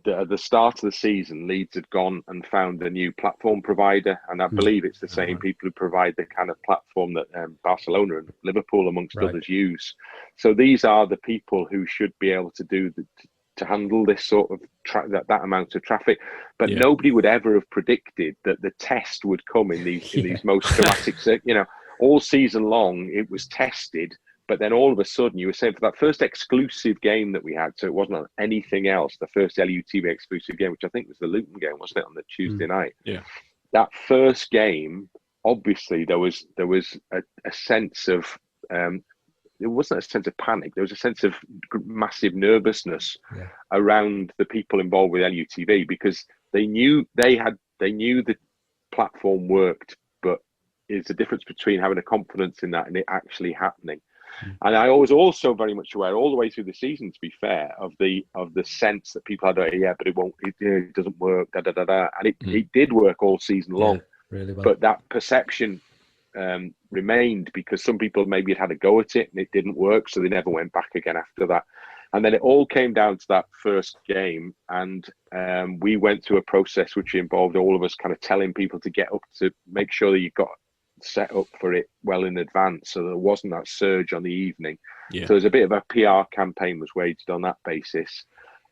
at the start of the season, Leeds had gone and found a new platform provider, and I believe it's the same people who provide the kind of platform that Barcelona and Liverpool, amongst others, use. So these are the people who should be able to do to handle this sort of that amount of traffic. But nobody would ever have predicted that the test would come in these most dramatic. All season long it was tested. But then all of a sudden, you were saying for that first exclusive game that we had, so it wasn't on anything else, the first LUTV exclusive game, which I think was the Luton game, wasn't it, on the Tuesday night? Yeah. That first game, obviously, there was a sense of, it wasn't a sense of panic, there was a sense of massive nervousness around the people involved with LUTV because they knew the platform worked, but it's a difference between having a confidence in that and it actually happening. And I was also very much aware all the way through the season, to be fair, of the sense that people had, but it doesn't work, and it did work all season long. Really well. But that perception remained because some people maybe had a go at it and it didn't work, so they never went back again after that. And then it all came down to that first game, and we went through a process which involved all of us kind of telling people to get up to make sure that you got set up for it well in advance, so there wasn't that surge on the evening. So there's a bit of a PR campaign was waged on that basis.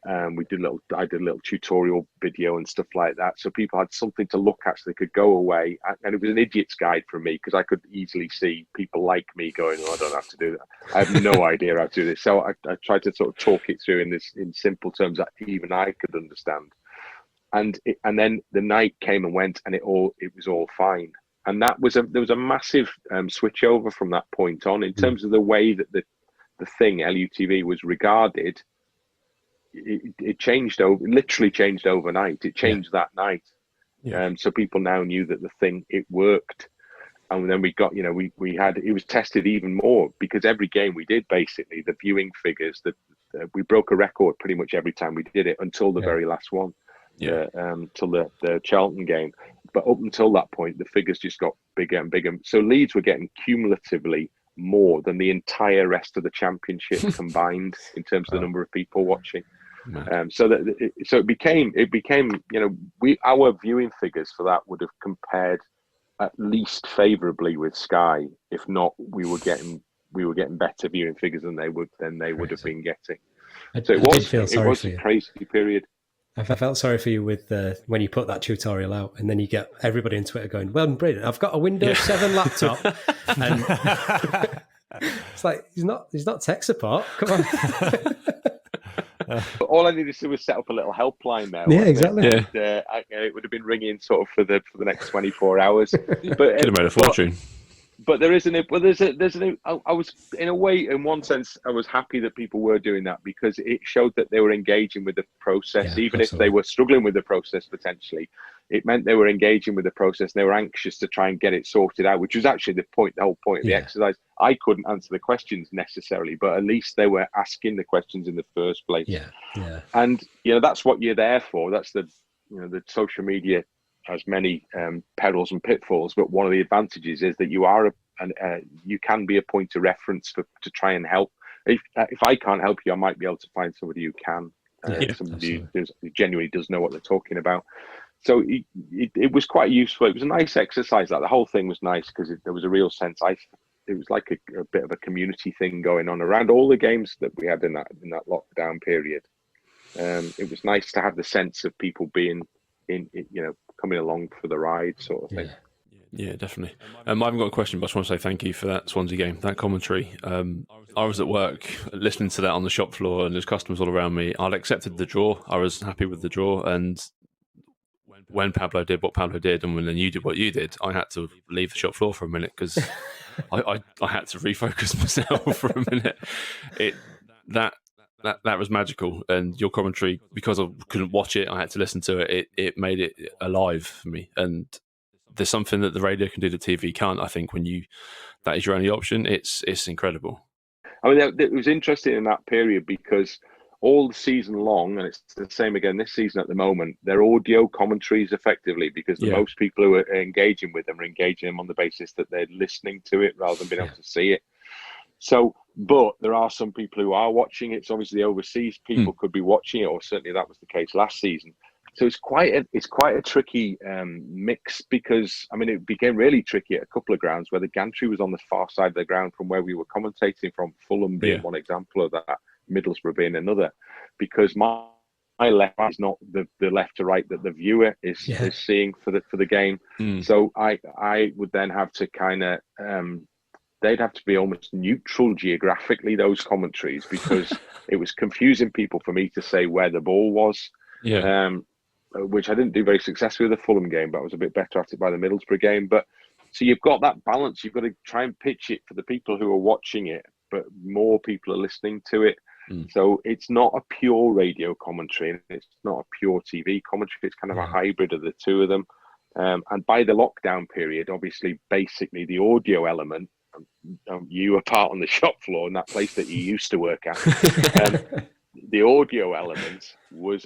I did a little tutorial video and stuff like that, so people had something to look at, so they could go away. And it was an idiot's guide for me because I could easily see people like me going, "Oh, I don't have to do that. I have no idea how to do this." So I tried to sort of talk it through in simple terms that even I could understand. And then the night came and went, and it was all fine. And there was a massive switch over from that point on in terms of the way that the thing LUTV was regarded. It changed literally changed overnight. It changed that night. So people now knew that the thing, it worked. And then we got, it was tested even more because every game we did, basically the viewing figures, we broke a record pretty much every time we did it until the very last one. Till the Charlton game. But up until that point, the figures just got bigger and bigger. So Leeds were getting cumulatively more than the entire rest of the championship combined in terms of the number of people watching. So it became our viewing figures for that would have compared at least favourably with Sky, if not we were getting better viewing figures than they would have been getting. So it was a crazy period. I felt sorry for you with when you put that tutorial out, and then you get everybody on Twitter going, "Well, Bryn, I've got a Windows 7 laptop," and it's like he's not tech support. Come on. All I needed to do was set up a little helpline there. Yeah, exactly. And, it would have been ringing sort of for the next 24 hours. But could have made a fortune. But I was, in a way, in one sense, I was happy that people were doing that because it showed that they were engaging with the process, even if they were struggling with the process potentially. It meant they were engaging with the process and they were anxious to try and get it sorted out, which was actually the whole point of the exercise. I couldn't answer the questions necessarily, but at least they were asking the questions in the first place. Yeah. And that's what you're there for. That's the social media has many perils and pitfalls, but one of the advantages is that you are you can be a point of reference to try and help. If I can't help you, I might be able to find somebody who can, somebody who genuinely does know what they're talking about. So it was quite useful. It was a nice exercise. The whole thing was nice because there was a real sense. It was like a bit of a community thing going on around all the games that we had in that lockdown period. It was nice to have the sense of people being coming along for the ride, sort of thing. Yeah, definitely. I haven't got a question, but I just want to say thank you for that Swansea game, that commentary. I was at work listening to that on the shop floor, and there's customers all around me. I'd accepted the draw. I was happy with the draw, and when Pablo did what Pablo did, and when then you did what you did, I had to leave the shop floor for a minute because I had to refocus myself for a minute. That was magical, and your commentary, because I couldn't watch it, I had to listen to it. It made it alive for me, and there's something that the radio can do that TV can't. I think when that is your only option, it's incredible. I mean, it was interesting in that period because all season long, and it's the same again this season at the moment, they're audio commentaries effectively because most people who are engaging with them are engaging them on the basis that they're listening to it rather than being able to see it. So, but there are some people who are watching it. So obviously the overseas people could be watching it, or certainly that was the case last season. So it's quite a tricky mix because, I mean, it became really tricky at a couple of grounds where the gantry was on the far side of the ground from where we were commentating from, Fulham being one example of that, Middlesbrough being another, because my left is not the left to right that the viewer is seeing for the game. So I would then have to kind of they'd have to be almost neutral geographically, those commentaries, because it was confusing people for me to say where the ball was. Which I didn't do very successfully with the Fulham game, but I was a bit better at it by the Middlesbrough game. But so you've got that balance. You've got to try and pitch it for the people who are watching it, but more people are listening to it. So it's not a pure radio commentary, and it's not a pure TV commentary. It's kind of a hybrid of the two of them. And by the lockdown period, obviously, basically the audio element, you were part on the shop floor in that place that you used to work at. The audio element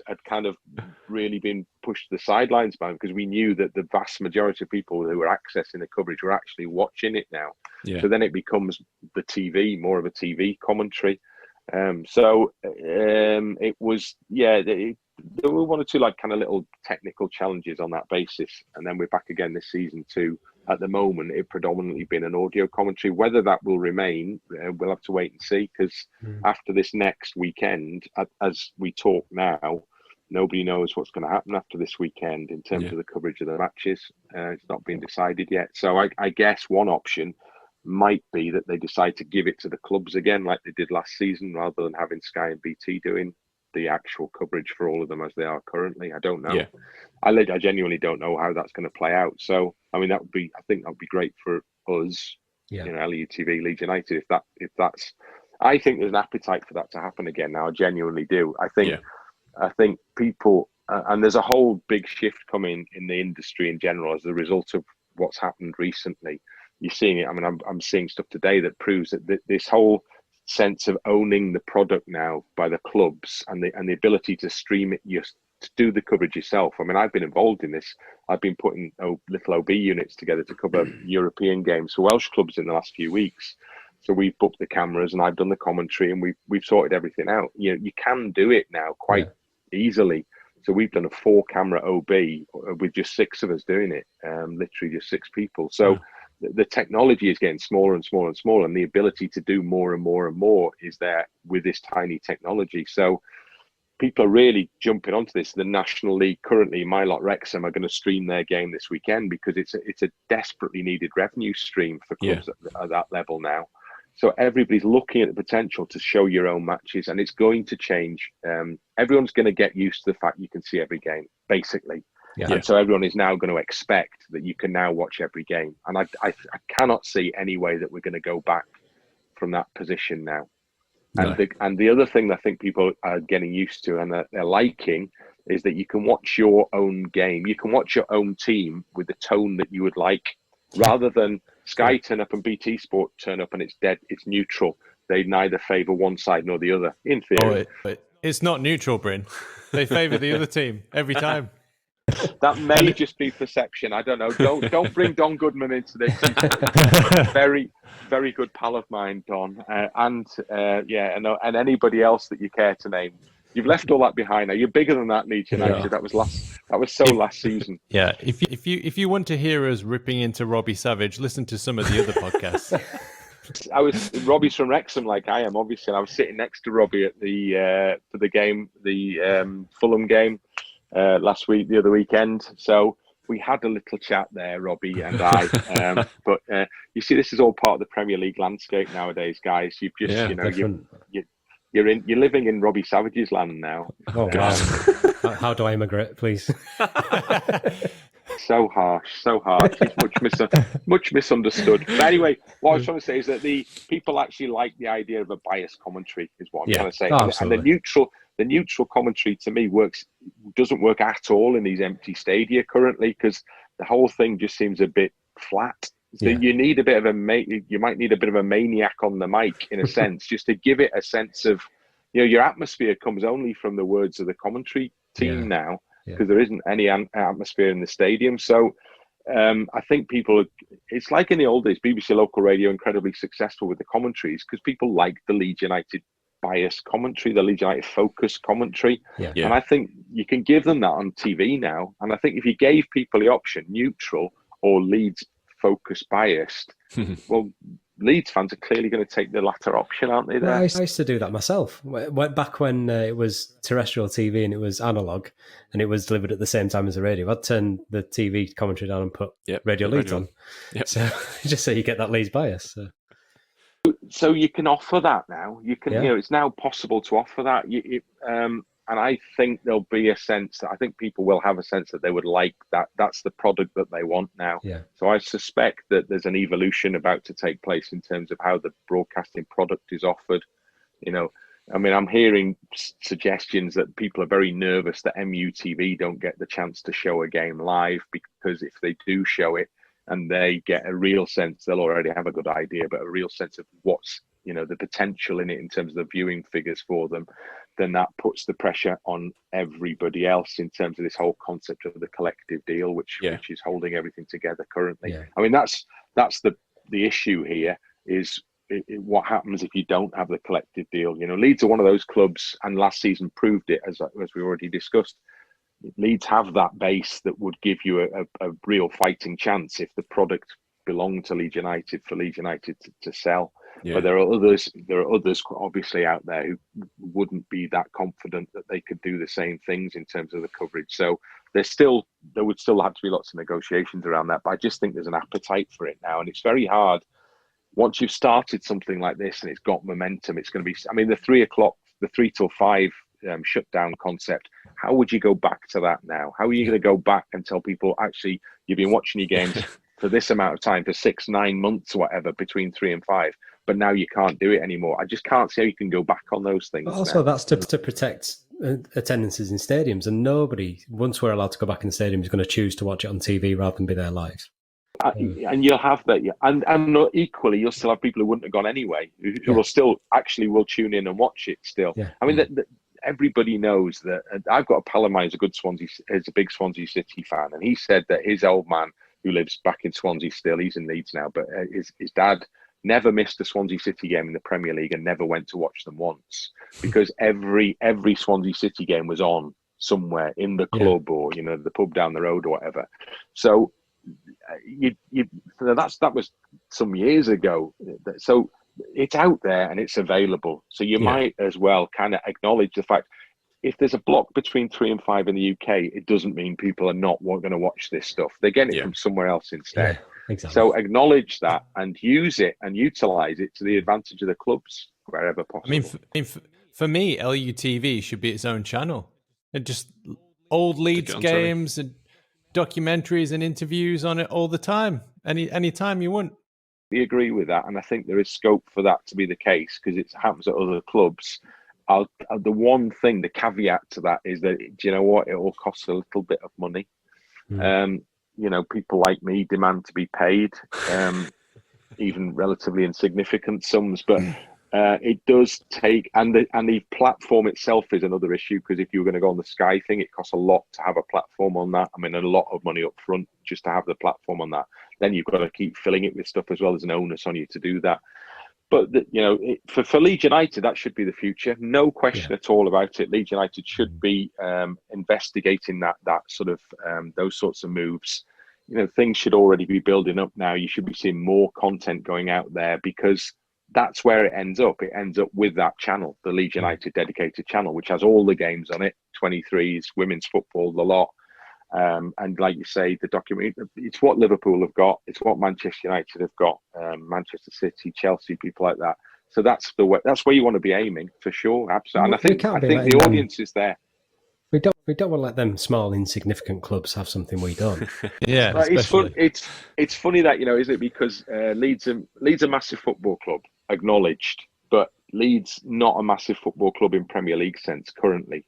had kind of really been pushed to the sidelines by, because we knew that the vast majority of people who were accessing the coverage were actually watching it now. So then it becomes more of a TV commentary. It was, there were one or two like kind of little technical challenges on that basis. And then we're back again this season too. At the moment, it predominantly been an audio commentary. Whether that will remain, we'll have to wait and see, because after this next weekend, as we talk now, nobody knows what's going to happen after this weekend in terms of the coverage of the matches. It's not been decided yet. So I guess one option might be that they decide to give it to the clubs again, like they did last season, rather than having Sky and BT doing the actual coverage for all of them as they are currently. I don't know. I genuinely don't know how that's going to play out. So, I mean, I think that would be great for us, LUTV, Leeds United, if that's, I think there's an appetite for that to happen again now. I genuinely do. I think people, and there's a whole big shift coming in the industry in general as a result of what's happened recently. You're seeing it. I mean, I'm seeing stuff today that proves that this whole sense of owning the product now by the clubs and the ability to stream it, to do the coverage yourself. I mean, I've been involved in this. I've been putting little OB units together to cover European games for Welsh clubs in the last few weeks. So we've booked the cameras and I've done the commentary and we've sorted everything out. You can do it now quite easily. So we've done a 4-camera OB with just 6 of us doing it, literally just 6 people. So the technology is getting smaller and smaller and smaller, and the ability to do more and more and more is there with this tiny technology. So people are really jumping onto this. The National League currently, my lot Wrexham, are going to stream their game this weekend because it's a desperately needed revenue stream for clubs at that level now. So everybody's looking at the potential to show your own matches, and it's going to change. Everyone's going to get used to the fact you can see every game, basically. And so everyone is now going to expect that you can now watch every game. And I cannot see any way that we're going to go back from that position now. And the other thing that I think people are getting used to and that they're liking is that you can watch your own game. You can watch your own team with the tone that you would like, rather than Sky turn up and BT Sport turn up and it's dead, it's neutral. They neither favour one side nor the other, in theory. It's not neutral, Bryn. They favour the other team every time. That may just be perception. I don't know. Don't bring Don Goodman into this. He's a very, very good pal of mine, Don, and anybody else that you care to name. You've left all that behind now. You're bigger than that, Nige. Yeah. That was last season. Yeah. If you want to hear us ripping into Robbie Savage, listen to some of the other podcasts. Robbie's from Wrexham, like I am, obviously, and I was sitting next to Robbie at for the game, the Fulham game. The other weekend, so we had a little chat there, Robbie and I. But you see, this is all part of the Premier League landscape nowadays, guys. You've just, you're living in Robbie Savage's land now. Oh God! How do I immigrate, please? So harsh. He's much misunderstood. But anyway, what I was trying to say is that the people actually like the idea of a biased commentary, is what I'm trying to say. And the neutral commentary to me doesn't work at all in these empty stadia currently, because the whole thing just seems a bit flat. So you need a bit of you might need a bit of a maniac on the mic, in a sense, just to give it a sense of, your atmosphere comes only from the words of the commentary team now, because there isn't any atmosphere in the stadium. So I think it's like in the old days, BBC Local Radio, incredibly successful with the commentaries because people like the Leeds United bias commentary, the Leeds United focus commentary. And I think you can give them that on TV now. And I think if you gave people the option, neutral or Leeds focus biased, well, Leeds fans are clearly going to take the latter option, aren't they? Well, I used to do that myself. Back when it was terrestrial TV and it was analog and it was delivered at the same time as the radio, I'd turn the TV commentary down and put Radio Leeds on. So just so you get that Leeds bias. So you can offer that now. You can, it's now possible to offer that. And I think there'll be a sense that I think people will have a sense that they would like that. That's the product that they want now. So I suspect that there's an evolution about to take place in terms of how the broadcasting product is offered. I'm hearing suggestions that people are very nervous that MUTV don't get the chance to show a game live, because if they do show it, and they get a real sense, they'll already have a good idea, but a real sense of what's, the potential in it in terms of the viewing figures for them, then that puts the pressure on everybody else in terms of this whole concept of the collective deal, which is holding everything together currently. I mean, that's the issue here is what happens if you don't have the collective deal. Leeds are one of those clubs, and last season proved it, as we already discussed. Leeds have that base that would give you a real fighting chance if the product belonged to Leeds United for Leeds United to sell. But there are others obviously out there who wouldn't be that confident that they could do the same things in terms of the coverage. So there would still have to be lots of negotiations around that. But I just think there's an appetite for it now, and it's very hard. Once you've started something like this and it's got momentum, it's going to be. I mean, the 3 till 5 shutdown concept. How would you go back to that now? How are you going to go back and tell people, actually, you've been watching your games for this amount of time, for 6-9 months, or whatever, between 3 and 5, but now you can't do it anymore? I just can't see how you can go back on those things. But also, that's to protect attendances in stadiums, and nobody, once we're allowed to go back in the stadium, is going to choose to watch it on TV rather than be there live. And you'll have that, and equally, you'll still have people who wouldn't have gone anyway, who will still will tune in and watch it still. I mean, everybody knows that. I've got a pal of mine who's a big Swansea City fan, and he said that his old man, who lives back in Swansea still, he's in Leeds now, but his dad never missed a Swansea City game in the Premier League and never went to watch them once, because every Swansea City game was on somewhere in the club or the pub down the road or whatever. So that was some years ago. So it's out there and it's available. So you might as well kind of acknowledge the fact, if there's a block between 3 and 5 in the UK, it doesn't mean people are not going to watch this stuff. They're getting it from somewhere else instead. Yeah, exactly. So acknowledge that and use it and utilize it to the advantage of the clubs wherever possible. I mean, for me, LUTV should be its own channel. And just old Leeds games and documentaries and interviews on it all the time. Any time you want. We agree with that, and I think there is scope for that to be the case because it happens at other clubs. The one thing, the caveat to that is that, do you know what? It all costs a little bit of money. People like me demand to be paid, even relatively insignificant sums, but it does take, and the platform itself is another issue, because if you were going to go on the Sky thing, it costs a lot to have a platform on that. I mean, a lot of money up front just to have the platform on that. Then you've got to keep filling it with stuff as well. There's an onus on you to do that. But for Leeds United, that should be the future. No question at all about it. Leeds United should be investigating that sort of those sorts of moves. Things should already be building up now. You should be seeing more content going out there, because that's where it ends up. It ends up with that channel, the Leeds United dedicated channel, which has all the games on it, 23s, women's football, the lot. And like you say, the document, it's what Liverpool have got. It's what Manchester United have got, Manchester City, Chelsea, people like that. So that's the way. That's where you want to be aiming, for sure. Absolutely. And I think the audience is there. We don't want to let them small, insignificant clubs have something we don't. It's funny that, isn't it? Because Leeds a massive football club, acknowledged, but Leeds not a massive football club in Premier League sense currently,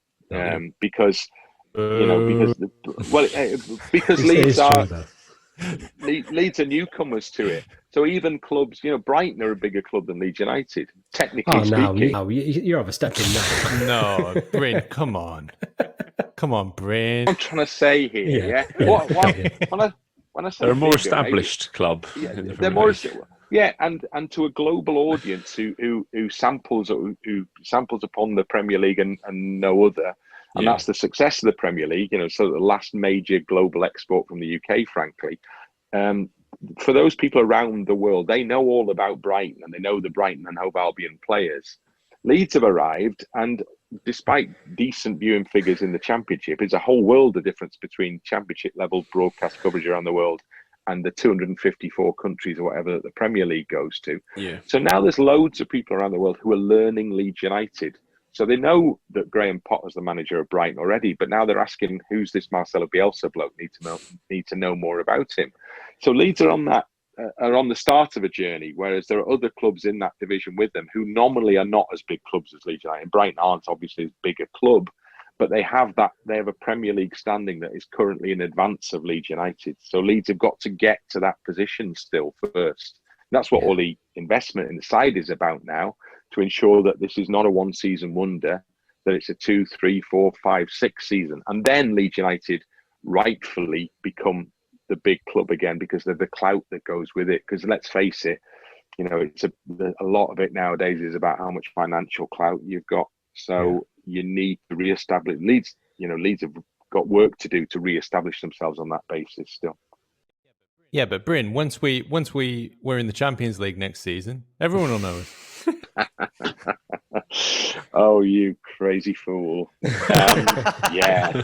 because Leeds are newcomers to it. So even clubs, Brighton are a bigger club than Leeds United, technically speaking. No, you're overstepping now. No, Bryn, come on, Bryn. I'm trying to say here, when I say they're a more established club. They're more. Yeah, and to a global audience who samples upon the Premier League and no other. And that's the success of the Premier League, so the last major global export from the UK, frankly. For those people around the world, they know all about Brighton, and they know the Brighton and Hove Albion players. Leeds have arrived, and despite decent viewing figures in the Championship, it's a whole world of difference between Championship level broadcast coverage around the world and the 254 countries or whatever that the Premier League goes to. Yeah. So now there's loads of people around the world who are learning Leeds United. So they know that Graham Potter's the manager of Brighton already, but now they're asking, who's this Marcelo Bielsa bloke? Need to know more about him. So Leeds are on the start of a journey, whereas there are other clubs in that division with them who normally are not as big clubs as Leeds United. Brighton aren't obviously as big a club, but they have a Premier League standing that is currently in advance of Leeds United. So Leeds have got to get to that position still first. And that's what all the investment in the side is about now, to ensure that this is not a one-season wonder, that it's a 2, 3, 4, 5, 6 season. And then Leeds United rightfully become the big club again, because of the clout that goes with it. Because let's face it, it's a lot of it nowadays is about how much financial clout you've got. So you need to re-establish. Leeds have got work to do to re-establish themselves on that basis still. Yeah, but Bryn, once we were in the Champions League next season, everyone will know us. Oh, you crazy fool! Yeah.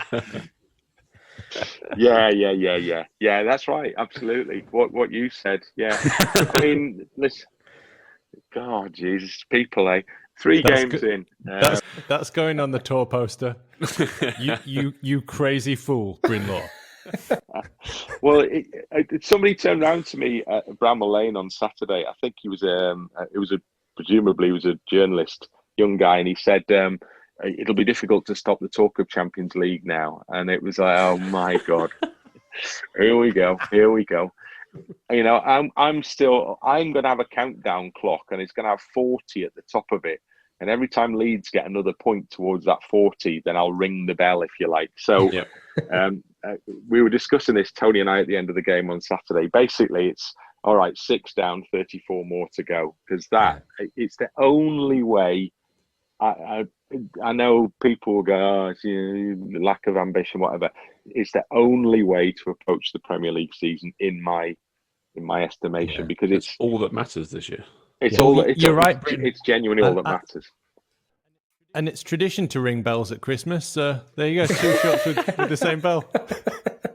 That's right. Absolutely. What you said. Yeah. I mean, listen. God, Jesus, people, 3 games in. That's going on the tour poster. You crazy fool, Bryn Law. Well, somebody turned around to me at Bramall Lane on Saturday. I think he was presumably he was a journalist, young guy, and he said it'll be difficult to stop the talk of Champions League now. And it was like, oh my God, here we go. I'm going to have a countdown clock, and it's going to have 40 at the top of it. And every time Leeds get another point towards that 40, then I'll ring the bell, if you like. So we were discussing this, Tony and I, at the end of the game on Saturday. Basically, it's all right, 6 down, 34 more to go, because it's the only way. I know people will go, oh, it's, lack of ambition, whatever. It's the only way to approach the Premier League season in my estimation, because it's all that matters this year. You're right, Bryn. It's genuinely all that matters. And it's tradition to ring bells at Christmas. So there you go, 2 shots with the same bell.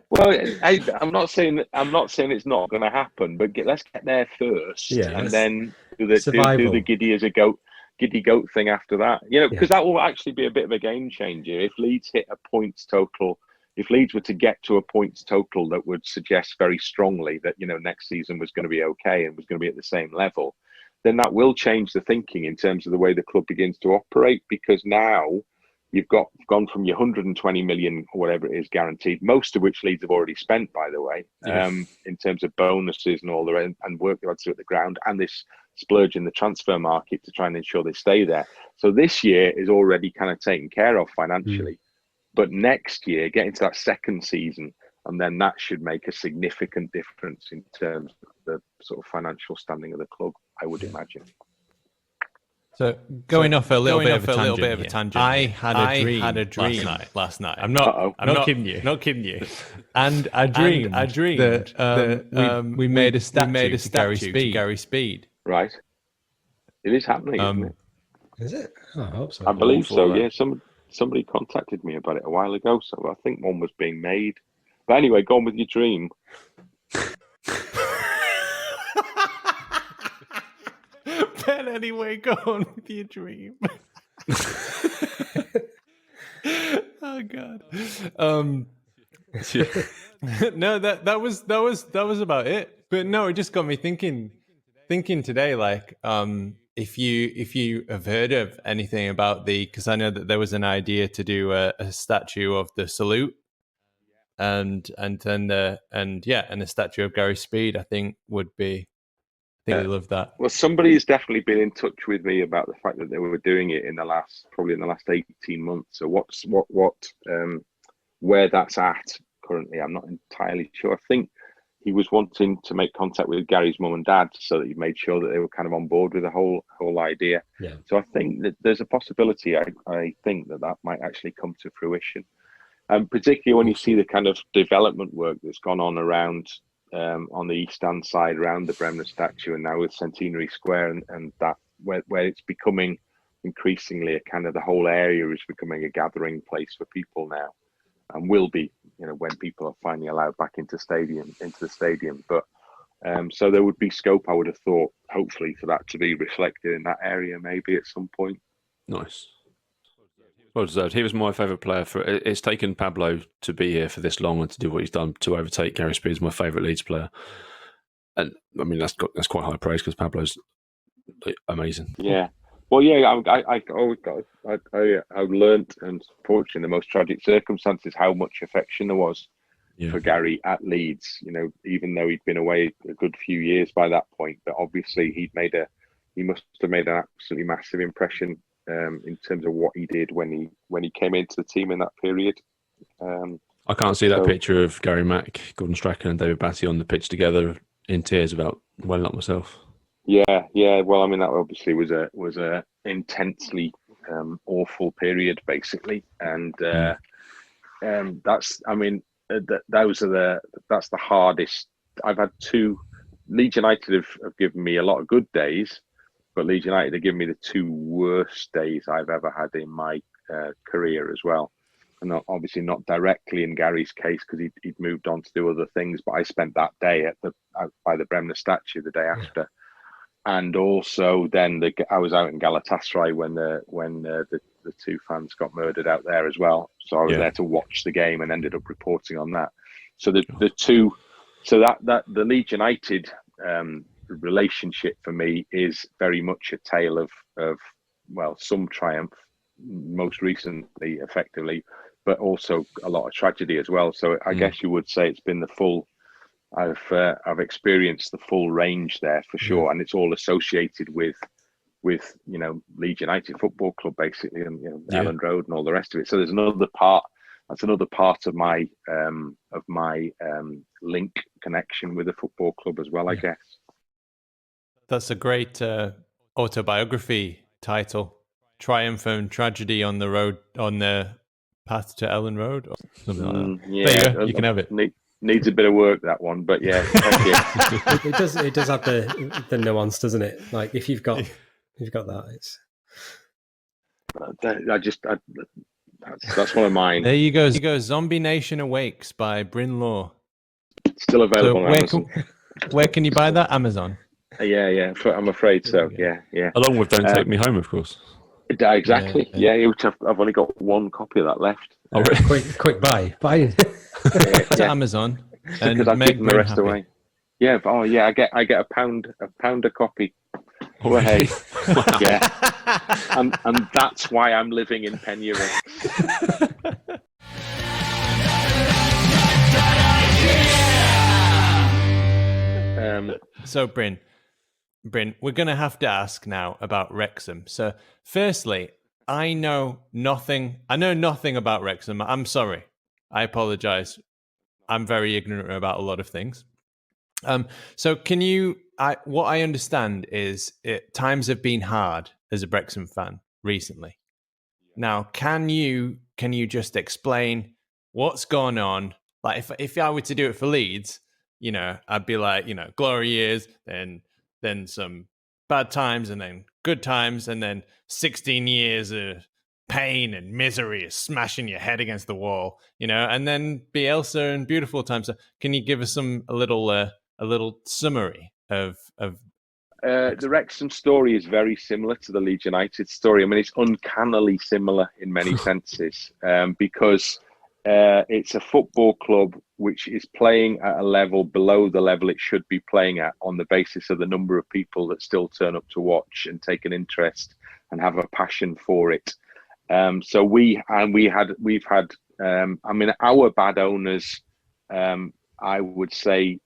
Well, I'm not saying it's not going to happen, but let's get there first, and then do the giddy goat thing after that. Because that will actually be a bit of a game changer if Leeds hit a points total. If Leeds were to get to a points total that would suggest very strongly that next season was going to be okay and was going to be at the same level, then that will change the thinking in terms of the way the club begins to operate. Because now you've gone from your 120 million or whatever it is guaranteed, most of which Leeds have already spent, by the way, in terms of bonuses and all the rest, and work they had to do at the ground, and this splurge in the transfer market to try and ensure they stay there. So this year is already kind of taken care of financially. But next year, get into that second season, and then that should make a significant difference in terms of the sort of financial standing of the club, I would imagine. So going off a little bit of a tangent. I had a dream last night. I'm not kidding you. And I dreamed that we made a statue to Gary Speed. Right. It is happening, isn't it? Is it? Oh, I hope so. I believe so, yeah. Somebody contacted me about it a while ago, so I think one was being made. But anyway, go on with your dream. Ben, anyway, go on with your dream. Oh God. No, that was about it. But no, it just got me thinking today, like, if you have heard of anything about because I know that there was an idea to do a statue of the salute, and a statue of Gary Speed, I think would be. I think we love that. Well, somebody's definitely been in touch with me about the fact that they were doing it probably in the last 18 months. So where that's at currently, I'm not entirely sure. I think he was wanting to make contact with Gary's mum and dad so that he made sure that they were kind of on board with the whole idea. Yeah. So I think that there's a possibility. I think that might actually come to fruition, particularly when you see the kind of development work that's gone on around on the east stand side around the Bremner statue, and now with Centenary Square, and that where it's becoming increasingly a kind of, the whole area is becoming a gathering place for people now, and will be, when people are finally allowed back into the stadium. But so there would be scope, I would have thought, hopefully, for that to be reflected in that area maybe at some point. Nice. Well deserved. He was my favourite player. It's taken Pablo to be here for this long and to do what he's done to overtake Gary Speed as my favourite Leeds player. And I mean, that's quite high praise because Pablo's amazing. Yeah. Well, yeah. I've learnt, and fortunately, in the most tragic circumstances, how much affection there was for Gary at Leeds. Even though he'd been away a good few years by that point, but obviously he must have made an absolutely massive impression. In terms of what he did when he came into the team in that period. I can't see that picture of Gary Mack, Gordon Strachan and David Batty on the pitch together in tears about welling up myself. Yeah. Well, I mean, that obviously was a intensely awful period, basically. And that's the hardest. I've had two. Leeds United have given me a lot of good days, but Leeds United have given me the 2 worst days I've ever had in my career as well. And obviously not directly in Gary's case, because he'd moved on to do other things. But I spent that day by the Bremner statue the day after, and also then I was out in Galatasaray when the 2 fans got murdered out there as well. So I was there to watch the game and ended up reporting on that. So the 2, so that the Leeds United relationship for me is very much a tale of some triumph, most recently effectively, but also a lot of tragedy as well. So I guess you would say it's been the full. I've experienced the full range there for sure, and it's all associated with Leeds United Football Club basically, and Elland Road and all the rest of it. So there's another part. That's another part of my link connection with the football club as well, I guess. That's a great autobiography title. Triumph and Tragedy on the Road, on the Path to Ellen Road, or something like that. Yeah, There you go. You can have it. Needs a bit of work, that one, but yeah, thank you. It does have the nuance, doesn't it? Like if you've got that, it's. That's one of mine. There you go. Zombie Nation Awakes by Bryn Law. Still available on Amazon. Where can you buy that? Amazon. Yeah. I'm afraid so. Yeah. Along with Don't Take Me Home, of course. Exactly. Yeah. Which I've only got one copy of that left. Oh, really? Quick buy. To Amazon and because I've make given the Bryn rest happy. away. Yeah. I get a pound a copy. Oh, hey. Yeah. And that's why I'm living in penury. So, Bryn, we're going to have to ask now about Wrexham. So, firstly, I know nothing about Wrexham. I'm sorry. I apologize. I'm very ignorant about a lot of things. So, can you? What I understand is times have been hard as a Wrexham fan recently. Now, can you just explain what's gone on? Like, if I were to do it for Leeds, I'd be like, glory years, then some bad times, and then good times, and then 16 years of pain and misery is smashing your head against the wall, and then Bielsa and beautiful times. So can you give us a little summary of the Wrexham story is very similar to the Leeds United story. I mean, it's uncannily similar in many senses because it's a football club which is playing at a level below the level it should be playing at on the basis of the number of people that still turn up to watch and take an interest and have a passion for it. So we've had our bad owners, I would say,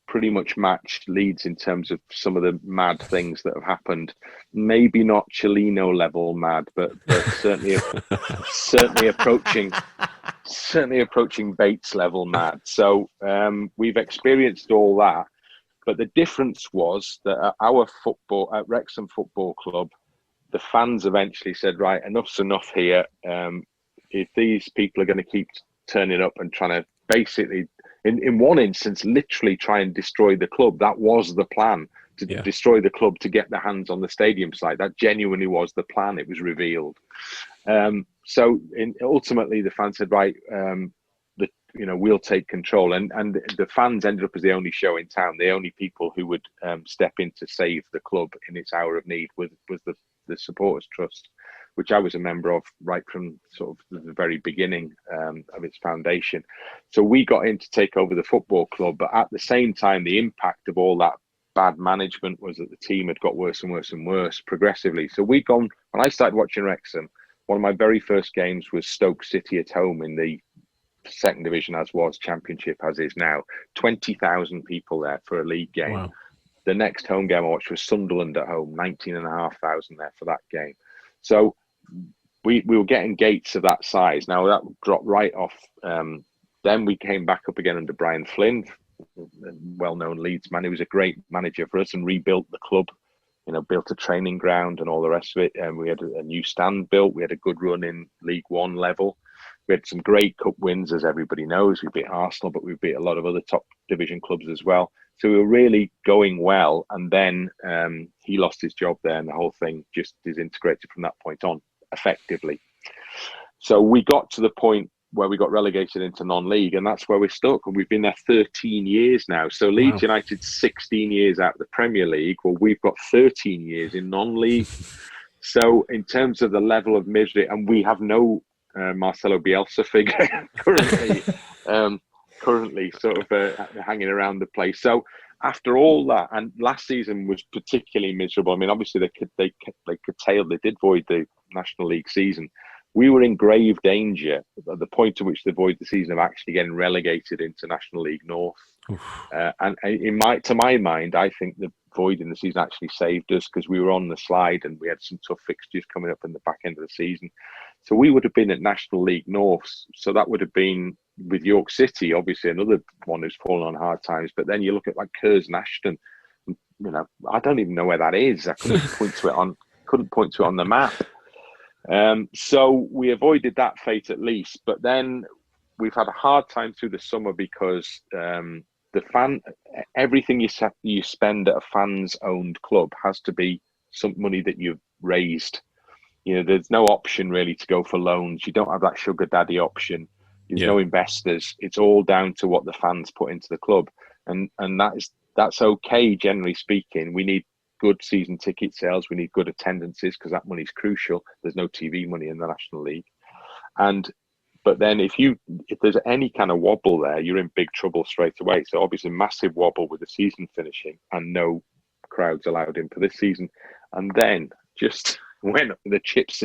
pretty much matched Leeds in terms of some of the mad things that have happened. Maybe not Cellino level mad, but certainly approaching Bates level mad. So we've experienced all that. But the difference was that at Wrexham Football Club, the fans eventually said, right, enough's enough here. If these people are going to keep turning up and trying to basically, in one instance, literally try and destroy the club. That was the plan, to destroy the club, to get their hands on the stadium site. That genuinely was the plan. It was revealed. Ultimately, the fans said, right, we'll take control. And the fans ended up as the only show in town. The only people who would step in to save the club in its hour of need was the Supporters Trust, which I was a member of right from sort of the very beginning of its foundation. So we got in to take over the football club, but at the same time, the impact of all that bad management was that the team had got worse and worse and worse progressively. So when I started watching Wrexham, one of my very first games was Stoke City at home in the second division, as was, Championship as is now. 20,000 people there for a league game. Wow. The next home game I watched was Sunderland at home, 19,500 there for that game. So we were getting gates of that size. Now that dropped right off. Then we came back up again under Brian Flynn, well-known Leeds man. He was a great manager for us and rebuilt the club, built a training ground and all the rest of it. And we had a new stand built. We had a good run in League One level. We had some great cup wins, as everybody knows. We beat Arsenal, but we beat a lot of other top division clubs as well. So we were really going well. And then he lost his job there, and the whole thing just disintegrated from that point on, effectively. So we got to the point where we got relegated into non-league, and that's where we're stuck. And we've been there 13 years now. So Leeds United 16 years out of the Premier League. Well, we've got 13 years in non-league. So in terms of the level of misery, and we have no Marcelo Bielsa figure currently sort of hanging around the place. So after all that, and last season was particularly miserable. I mean, obviously they did void the National League season. We were in grave danger at the point at which they void the season of actually getting relegated into National League North. And to my mind, I think the void in the season actually saved us, because we were on the slide and we had some tough fixtures coming up in the back end of the season. So we would have been at National League North. So that would have been with York City, obviously another one who's fallen on hard times. But then you look at like Curzon Ashton, I don't even know where that is. I couldn't point to it on the map. So we avoided that fate at least. But then we've had a hard time through the summer because everything you spend at a fans-owned club has to be some money that you've raised. There's no option really to go for loans. You don't have that sugar daddy option. There's no investors. It's all down to what the fans put into the club, and that's okay. Generally speaking, we need good season ticket sales. We need good attendances because that money's crucial. There's no TV money in the National League, but then if there's any kind of wobble there, you're in big trouble straight away. So obviously, massive wobble with the season finishing and no crowds allowed in for this season, and then just when the chips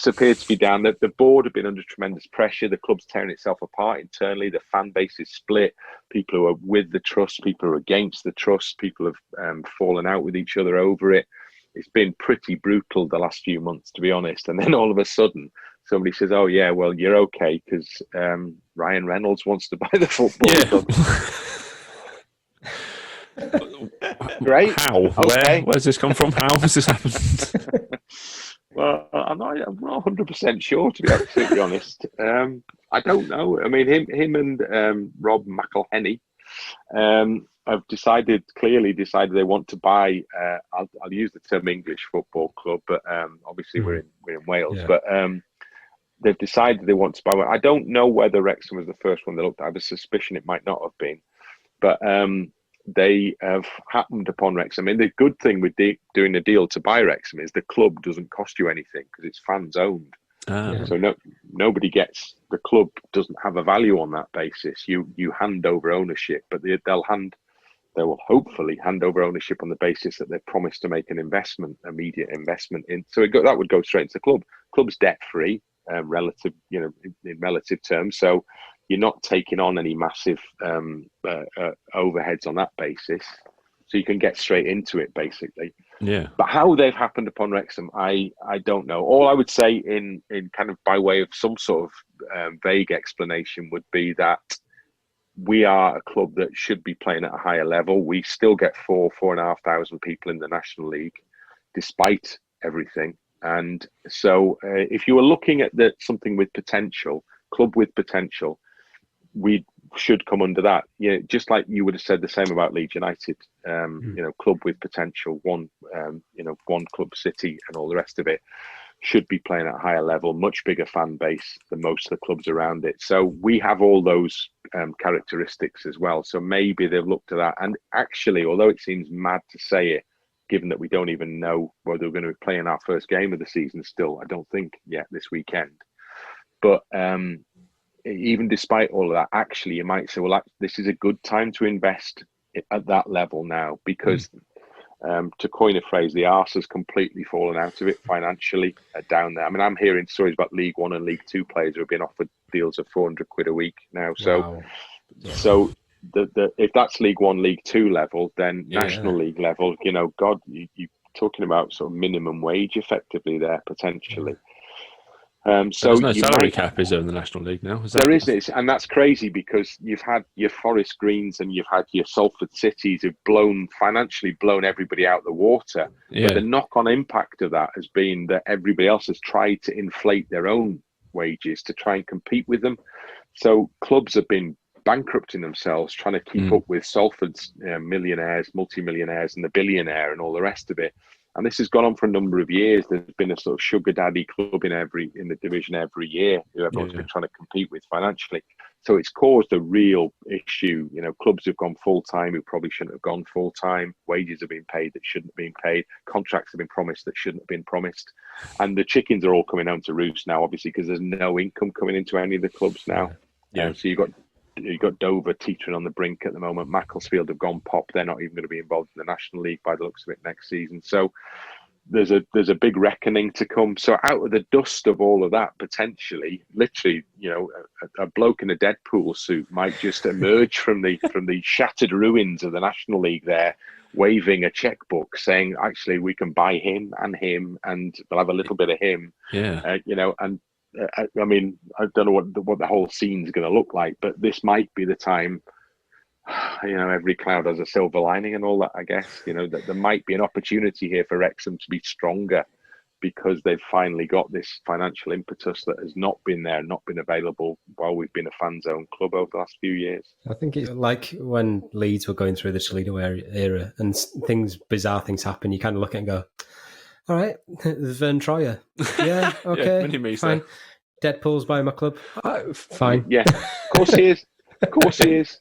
appeared to be down, the board have been under tremendous pressure. The club's tearing itself apart internally. The fan base is split. People who are with the trust, people who are against the trust, people have fallen out with each other over it. It's been pretty brutal the last few months, to be honest. And then all of a sudden, somebody says, "Oh yeah, well you're okay because Ryan Reynolds wants to buy the football club." Great. How? Okay. Where's this come from? How has this happened? Well, I'm not 100% sure, to be absolutely honest. I don't know. I mean, him and Rob McElhenney have clearly decided they want to buy. I'll use the term English football club, but obviously we're in Wales. Yeah. But they've decided they want to buy one. I don't know whether Wrexham was the first one they looked at. I have a suspicion it might not have been, but they have happened upon Wrexham. I mean, the good thing with doing the deal to buy Wrexham is the club doesn't cost you anything because it's fans owned. So nobody gets, the club doesn't have a value on that basis. You hand over ownership, but they will hopefully hand over ownership on the basis that they've promised to make an investment, immediate investment in. So that would go straight into the club. Club's debt free, in relative terms. So you're not taking on any massive overheads on that basis. So you can get straight into it, basically. Yeah. But how they've happened upon Wrexham, I don't know. All I would say in kind of by way of some sort of vague explanation would be that we are a club that should be playing at a higher level. We still get 4,500 people in the National League, despite everything. And so if you were looking at something with potential, club with potential, we should come under that. Just like you would have said the same about Leeds United, club with potential, one club city and all the rest of it should be playing at a higher level, much bigger fan base than most of the clubs around it. So we have all those characteristics as well. So maybe they've looked at that. And actually, although it seems mad to say it, given that we don't even know whether we're going to be playing our first game of the season still, I don't think yet this weekend. But even despite all of that, actually, you might say, well, this is a good time to invest at that level now because, to coin a phrase, the arse has completely fallen out of it financially down there. I mean, I'm hearing stories about League One and League Two players who have been offered deals of 400 quid a week now. So, Wow. So if that's League One, League Two level, then National League level, God, you're talking about sort of minimum wage effectively there potentially. So there's no salary cap, is there, in the National League now? There is, and that's crazy because you've had your Forest Greens and you've had your Salford Cities who've financially blown everybody out the water. Yeah. But the knock-on impact of that has been that everybody else has tried to inflate their own wages to try and compete with them. So clubs have been bankrupting themselves, trying to keep up with Salford's millionaires, multi-millionaires, and the billionaire and all the rest of it. And this has gone on for a number of years. There's been a sort of sugar daddy club in the division every year who everyone's been trying to compete with financially. So it's caused a real issue. Clubs have gone full-time who probably shouldn't have gone full-time. Wages have been paid that shouldn't have been paid. Contracts have been promised that shouldn't have been promised. And the chickens are all coming home to roost now, obviously, because there's no income coming into any of the clubs now. So you've got Dover teetering on the brink at the moment. Macclesfield have gone pop. They're not even going to be involved in the National League by the looks of it next season. So there's a big reckoning to come. So out of the dust of all of that, potentially, literally, a bloke in a Deadpool suit might just emerge from the shattered ruins of the National League there, waving a checkbook saying, actually, we can buy him, and we'll have a little bit of him. I mean, I don't know what the whole scene's going to look like, but this might be the time every cloud has a silver lining and all that, I guess. That there might be an opportunity here for Wrexham to be stronger because they've finally got this financial impetus that has not been there, not been available while we've been a fan-zone club over the last few years. I think it's like when Leeds were going through the Toledo era and bizarre things happen, you kind of look at it and go, all right, there's Vern Troyer. Yeah, okay, mini-me, fine. so. Deadpool's buying my club. Fine. Yeah, of course he is. Of course he is.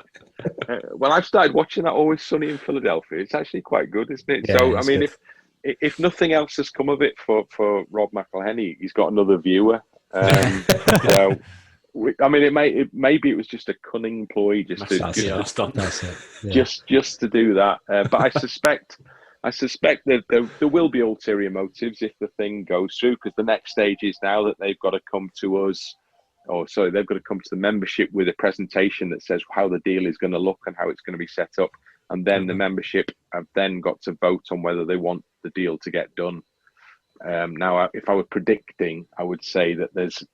Well, I've started watching that Always Sunny in Philadelphia. It's actually quite good, isn't it? Yeah, So, I mean, good. if nothing else has come of it for Rob McElhenney, he's got another viewer. So, maybe it was just a cunning ploy just to do that. But I suspect that there will be ulterior motives if the thing goes through, because the next stage is now that they've got to come to us. They've got to come to the membership with a presentation that says how the deal is going to look and how it's going to be set up. And then the membership have then got to vote on whether they want the deal to get done. Now, if I were predicting, I would say that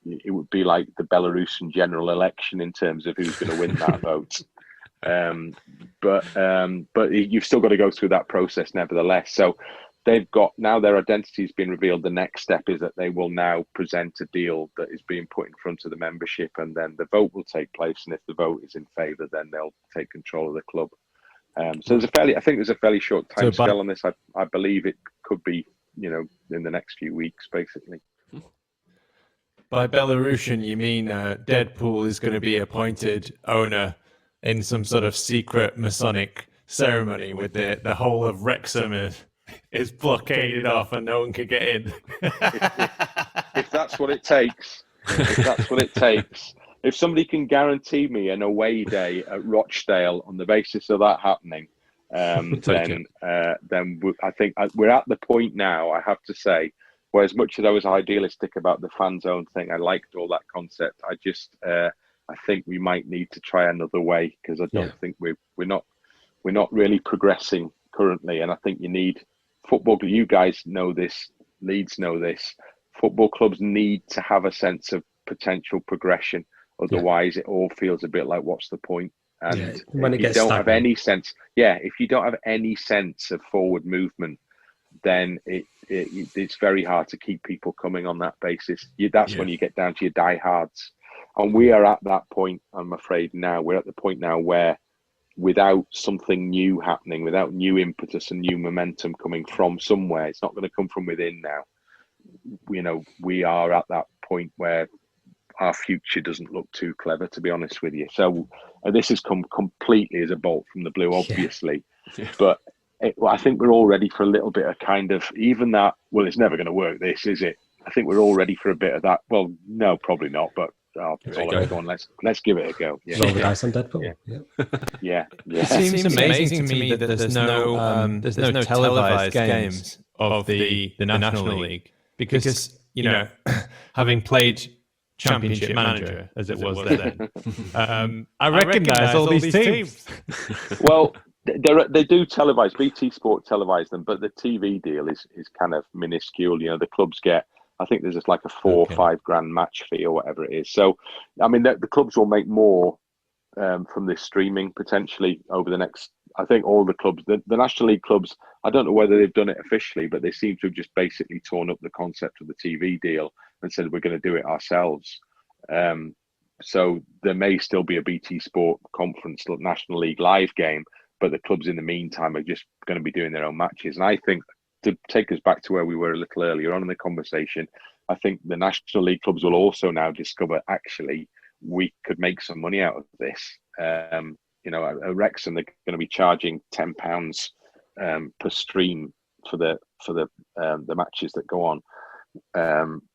it would be like the Belarusian general election in terms of who's going to win that vote. But you've still got to go through that process nevertheless. So they've got, now their identity has been revealed. The next step is that they will now present a deal that is being put in front of the membership, and then the vote will take place. And if the vote is in favour, then they'll take control of the club. So I think there's a fairly short time scale on this. I believe it could be, in the next few weeks, basically. By Belarusian, you mean Deadpool is going to be appointed owner in some sort of secret Masonic ceremony with the whole of Wrexham is blockaded off and no one can get in. If that's what it takes, if somebody can guarantee me an away day at Rochdale on the basis of that happening, then I think we're at the point now, I have to say, where as much as I was idealistic about the fan zone thing, I liked all that concept. I think we might need to try another way, because I don't think we're not really progressing currently, and I think you need football. You guys know this, Leeds know this. Football clubs need to have a sense of potential progression. Otherwise, it all feels a bit like, what's the point? And when if you don't have any sense, if you don't have any sense of forward movement, then it's very hard to keep people coming on that basis. That's when you get down to your diehards. And we are at that point, I'm afraid now. We're at the point now where without something new happening, without new impetus and new momentum coming from somewhere, it's not going to come from within now. We are at that point where our future doesn't look too clever, to be honest with you. So this has come completely as a bolt from the blue, obviously. But I think we're all ready for a little bit of kind of, even that, well, it's never going to work, this, is it? I think we're all ready for a bit of that. Well, no, probably not, but let's give it a go. Roll the dice on Deadpool. Yeah. It seems amazing to me that there's no televised games of the National League because having played Championship Manager as it was then, I recognise all these teams. Well, they do televise. BT Sport televise them, but the TV deal is kind of minuscule. The clubs get, I think there's just like a 4 or 5 grand match fee or whatever it is. So, I mean, the clubs will make more from this streaming potentially over the next. I think all the clubs, the National League clubs, I don't know whether they've done it officially, but they seem to have just basically torn up the concept of the TV deal and said we're going to do it ourselves. So there may still be a BT Sport Conference National League live game, but the clubs in the meantime are just going to be doing their own matches. And I think, to take us back to where we were a little earlier on in the conversation, I think the National League clubs will also now discover, actually, we could make some money out of this. At Wrexham, they're going to be charging £10 per stream for the matches that go on,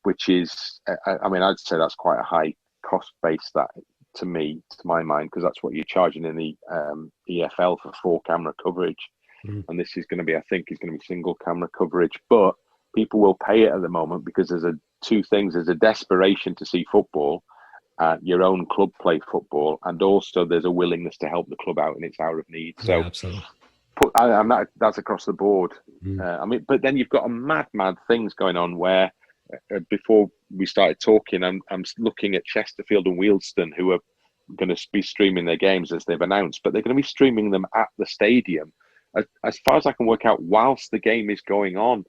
which is, I'd say that's quite a high cost base, that to my mind, because that's what you're charging in the EFL for 4 camera coverage. And this is going to be, I think, single camera coverage. But people will pay it at the moment because there's two things. There's a desperation to see football, your own club play football, and also there's a willingness to help the club out in its hour of need. So absolutely. That's across the board. But then you've got a mad things going on where, before we started talking, I'm looking at Chesterfield and Wealdstone, who are going to be streaming their games as they've announced, but they're going to be streaming them at the stadium, as far as I can work out, whilst the game is going on.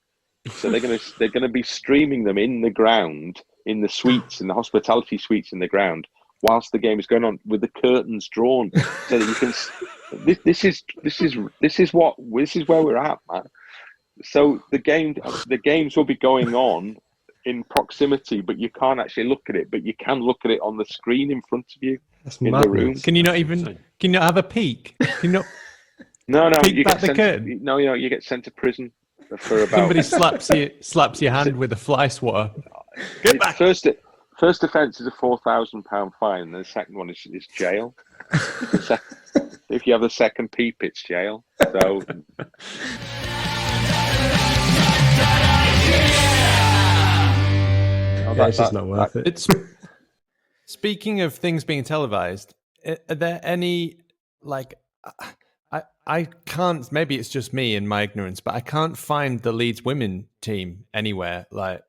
So they're going to be streaming them in the ground, in the suites, in the hospitality suites in the ground, whilst the game is going on, with the curtains drawn, so that you can. This is where we're at, man. So the games will be going on in proximity, but you can't actually look at it. But you can look at it on the screen in front of you. That's in madness. the room. Can you not have a peek? Can you not No, peek you back get the sent. curtain? No, you get sent to prison for about. Somebody slaps your hand with a fly swatter. Get back. First offence is a £4,000 fine, and the second one is jail. If you have the second peep, it's jail. So. It's just not worth it. It's speaking of things being televised. Are there any I can't. Maybe it's just me and my ignorance, but I can't find the Leeds women team anywhere. Like,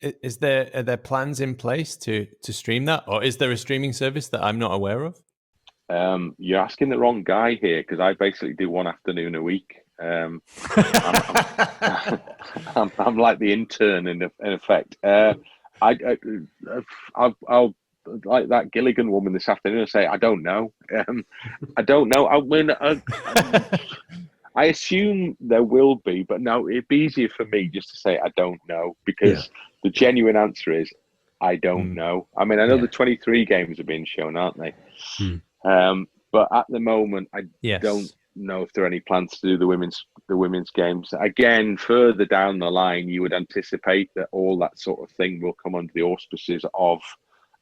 are there plans in place to stream that, or is there a streaming service that I'm not aware of? You're asking the wrong guy here, because I basically do one afternoon a week. I'm like the intern in effect. I'll like that Gilligan woman this afternoon and say, I don't know. I don't know. I mean, I assume there will be, but no, it'd be easier for me just to say I don't know, because the genuine answer is I don't know. I mean, I know the 23 games are being shown, aren't they? But at the moment, I don't know if there are any plans to do the women's games. Again, further down the line, you would anticipate that all that sort of thing will come under the auspices of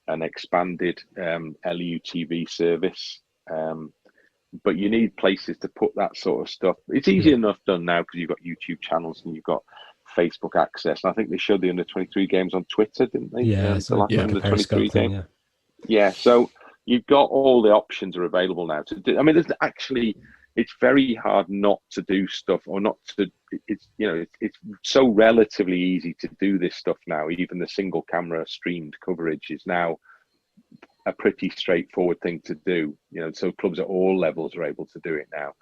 an expanded LUTV service. But you need places to put that sort of stuff. It's easy enough done now, because you've got YouTube channels and you've got Facebook access. And I think they showed the under-23 games on Twitter, didn't they? The last under-23 game. Yeah, so you've got all the options are available now to do. I mean, there's actually, it's very hard not to do stuff, or not to. It's it's so relatively easy to do this stuff now. Even the single camera streamed coverage is now a pretty straightforward thing to do. So clubs at all levels are able to do it now.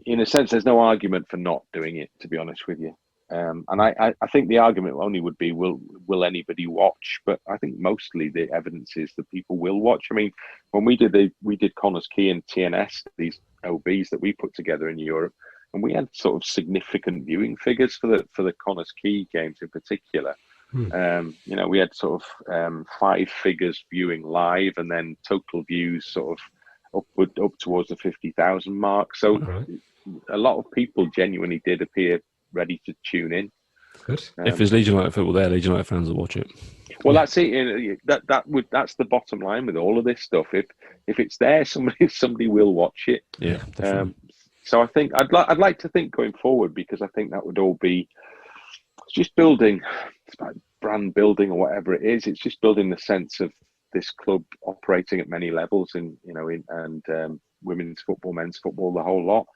In a sense, there's no argument for not doing it, to be honest with you. And I think the argument only would be, will anybody watch? But I think mostly the evidence is that people will watch. I mean, when we did Connors Key and TNS, these OBs that we put together in Europe, and we had sort of significant viewing figures for the Connors Key games in particular. We had sort of 5 figures viewing live, and then total views sort of up towards the 50,000 mark. So a lot of people genuinely did appear ready to tune in. Good. If there's Leeds United football there, Leeds United fans will watch it. Well, that's it. That's the bottom line with all of this stuff. If it's there, somebody will watch it. Yeah, definitely. So I think I'd like to think going forward, because I think that would all be just building, it's about brand building or whatever it is. It's just building the sense of this club operating at many levels, and women's football, men's football, the whole lot.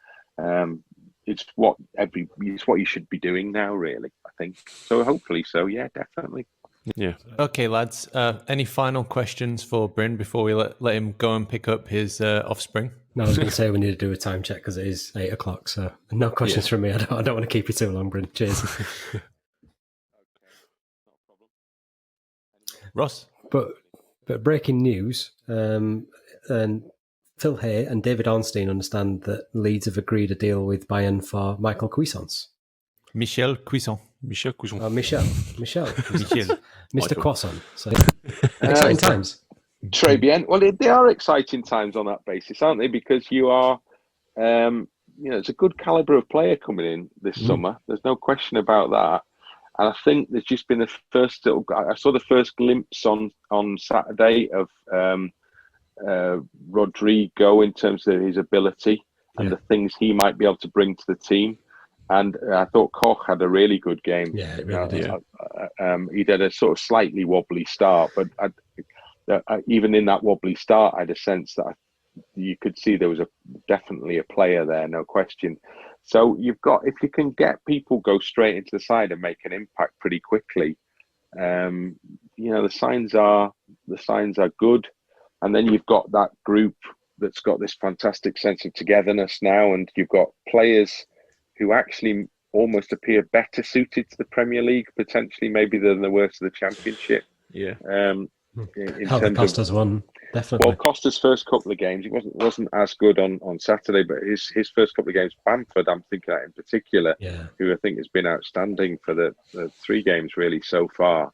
It's what you should be doing now, really, I think. So hopefully so, yeah, definitely. Yeah. Okay, lads. Any final questions for Bryn before we let him go and pick up his offspring? No, I was going to say we need to do a time check, because it is 8 o'clock. So no questions from me. I don't want to keep you too long, Bryn. Cheers. Ross? But breaking news, and Phil Hay and David Ornstein understand that Leeds have agreed a deal with Bayern for Michael Croissants. Michel Croissant. Michel Croissant. Michel. Mr. Croissant. So, exciting times. Très bien. Well, they are exciting times on that basis, aren't they? Because you are, it's a good calibre of player coming in this summer. There's no question about that. And I think there's just been the first I saw the first glimpse on Saturday of Rodrigo in terms of his ability and the things he might be able to bring to the team. And I thought Koch had a really good game. Yeah, it really did. He did a sort of slightly wobbly start, but even in that wobbly start, I had a sense that you could see there was definitely a player there, no question. So if you can get people go straight into the side and make an impact pretty quickly, the signs are good. And then you've got that group that's got this fantastic sense of togetherness now, and you've got players who actually almost appear better suited to the Premier League, potentially maybe than the worst of the Championship. Yeah. In Hell, the terms Costa's of, one, definitely. well, Costa's first couple of games, it wasn't as good on Saturday, but his first couple of games, Bamford, I'm thinking of in particular, who I think has been outstanding for the 3 games really so far.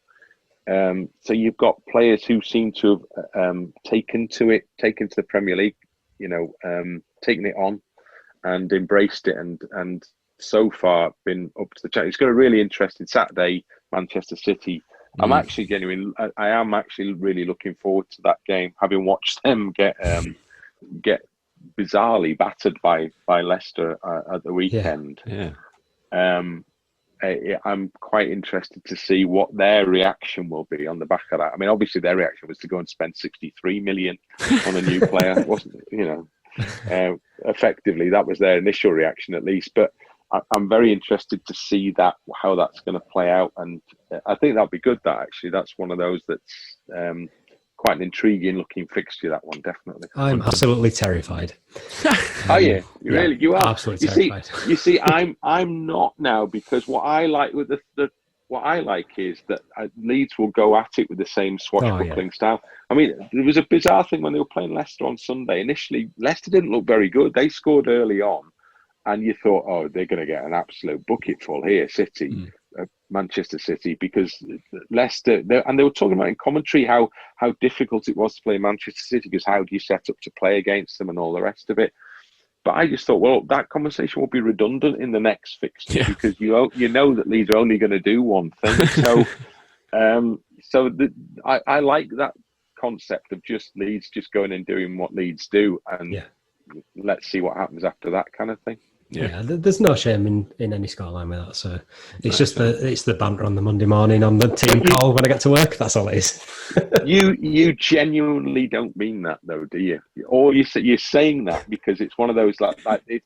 So you've got players who seem to have taken to the Premier League, taken it on and embraced it, and so far been up to the challenge. It's got a really interesting Saturday, Manchester City. I am actually really looking forward to that game, having watched them get bizarrely battered by Leicester at the weekend. I'm quite interested to see what their reaction will be on the back of that. I mean, obviously their reaction was to go and spend 63 million on a new player. It wasn't, effectively that was their initial reaction at least. But I'm very interested to see how that's going to play out, and I think that'll be good. That's one of those that's quite an intriguing looking fixture. That one, definitely. I'm absolutely terrified. Are you? You are absolutely terrified. You see, I'm not now, because what I like with what I like is that Leeds will go at it with the same swashbuckling style. I mean, there was a bizarre thing when they were playing Leicester on Sunday. Initially, Leicester didn't look very good. They scored early on, and you thought, oh, they're going to get an absolute bucket full here, City. Manchester City, because Leicester, and they were talking about in commentary how difficult it was to play Manchester City, because how do you set up to play against them and all the rest of it. But I just thought, well, that conversation will be redundant in the next fixture, because you know that Leeds are only going to do one thing. So I like that concept of just Leeds just going and doing what Leeds do, and let's see what happens after that kind of thing. Yeah, there's no shame in any scoreline with that. So it's just it's the banter on the Monday morning on the team call when I get to work. That's all it is. You genuinely don't mean that, though, do you? Or you're saying that because it's one of those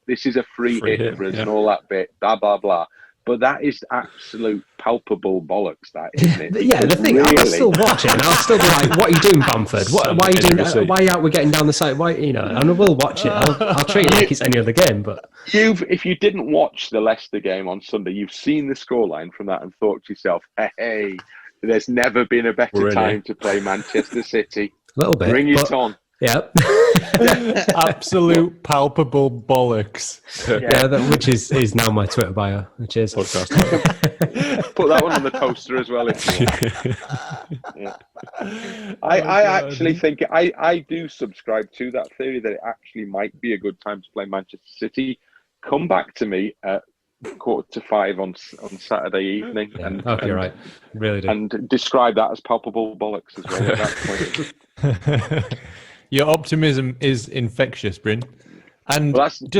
this is a free hit for us and all that bit, blah blah blah. But that is absolute palpable bollocks, that, isn't it? The thing, I'll still watch it, and I'll still be like, "What are you doing, Bamford? Why are you doing? Why aren't we getting down the side? Why, and I will watch it. I'll treat it like it's any other game." But if you didn't watch the Leicester game on Sunday, you've seen the scoreline from that and thought to yourself, "Hey, there's never been a better time to play Manchester City." A little bit. Bring it on. Yeah. Absolute palpable bollocks. Which is now my Twitter bio. Cheers. Podcast. Put that one on the poster as well, if you want. I actually think I do subscribe to that theory that it actually might be a good time to play Manchester City. Come back to me at 4:45 on Saturday evening, you're right. Really do. And describe that as palpable bollocks as well at that point. Your optimism is infectious, Bryn. And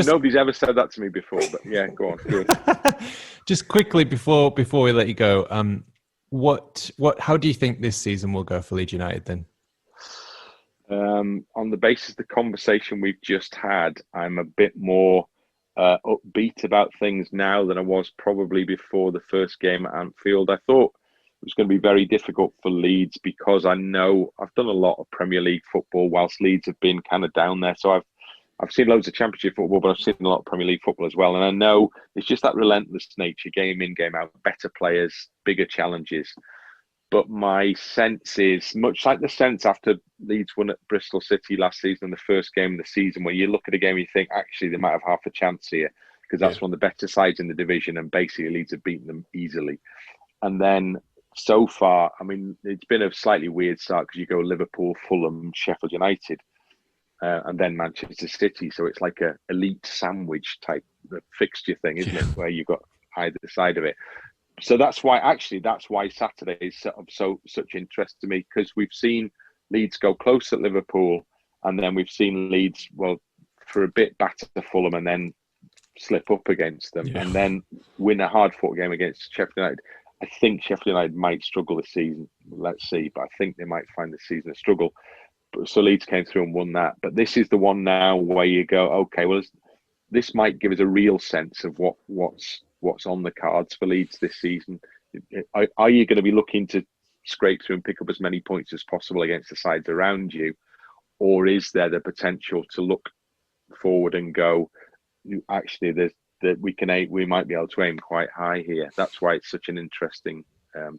nobody's ever said that to me before, but yeah, go on. Good. Just quickly before we let you go, how do you think this season will go for Leeds United then? On the basis of the conversation we've just had, I'm a bit more upbeat about things now than I was probably before the first game at Anfield. I thought it was going to be very difficult for Leeds, because I know I've done a lot of Premier League football whilst Leeds have been kind of down there. So I've seen loads of Championship football, but I've seen a lot of Premier League football as well. And I know it's just that relentless nature, game in, game out, better players, bigger challenges. But my sense is, much like the sense after Leeds won at Bristol City last season in the first game of the season, where you look at a game and you think, actually, they might have half a chance here, because that's one of the better sides in the division, and basically Leeds have beaten them easily. And then so far, I mean, it's been a slightly weird start, because you go Liverpool, Fulham, Sheffield United, and then Manchester City. So it's like a elite sandwich type fixture thing, isn't it? Where you've got either side of it. So that's why Saturday is such interest to me, because we've seen Leeds go close at Liverpool, and then we've seen Leeds, for a bit batter Fulham and then slip up against them, and then win a hard-fought game against Sheffield United. I think Sheffield United might struggle this season. Let's see, but I think they might find this season a struggle. So Leeds came through and won that. But this is the one now where you go, okay, well, this might give us a real sense of what's on the cards for Leeds this season. Are you going to be looking to scrape through and pick up as many points as possible against the sides around you? or is there the potential to look forward and go, actually, we might be able to aim quite high here. That's why it's such an interesting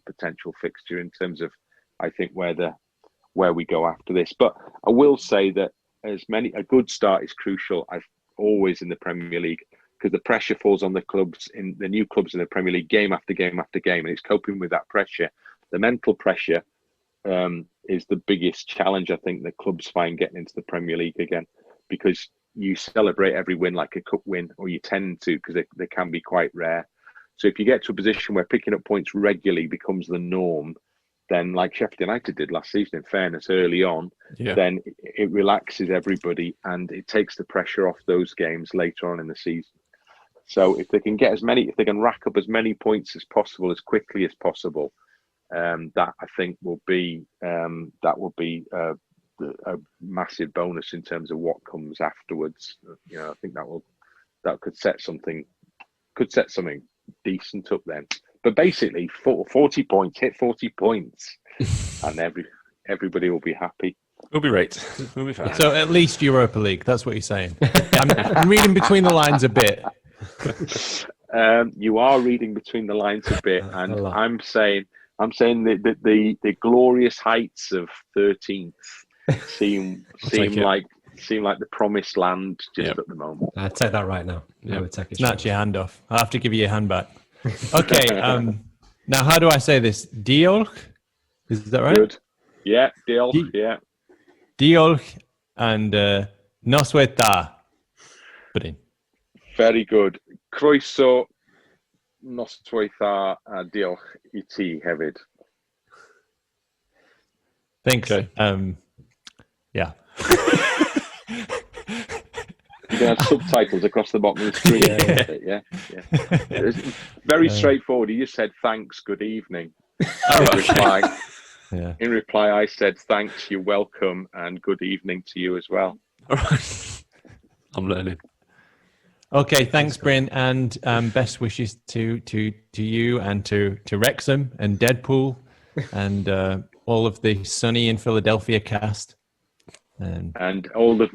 potential fixture in terms of, I think, where we go after this. But I will say that a good start is crucial. I've always in the Premier League, because the pressure falls on the new clubs in the Premier League game after game after game, and it's coping with that pressure. The mental pressure is the biggest challenge I think that clubs find getting into the Premier League again, because you celebrate every win like a cup win, or you tend to, because they can be quite rare. So if you get to a position where picking up points regularly becomes the norm, then like Sheffield United did last season, in fairness, early on, then it relaxes everybody and it takes the pressure off those games later on in the season. So if they can rack up as many points as possible, as quickly as possible, that I think will be a massive bonus in terms of what comes afterwards. I think that could set something decent up then. But basically, 40 points, hit 40 points, and everybody will be happy. We'll be right. We'll be fine. So at least Europa League. That's what you're saying. I'm reading between the lines a bit. You are reading between the lines a bit, and I'm saying that the glorious heights of 13th seem like the promised land just at the moment. I'd take that right now. I would take it. Snatch your hand off. I'll have to give you your hand back. Okay. Now, how do I say this? Diolch? Is that right? Good. Yeah, Diolch. Yeah. Diolch and noswaith. Bryn. Very good. Croeso, noswaith a diolch I ti hefyd. Thanks. Okay. Yeah. You can have subtitles across the bottom of the screen. Yeah. It's very straightforward. He just said thanks, good evening. In reply, I said thanks, you're welcome, and good evening to you as well. All right. I'm learning. Okay, thanks, Bryn, and best wishes to you and to Wrexham and Deadpool and all of the Sunny in Philadelphia cast. And all the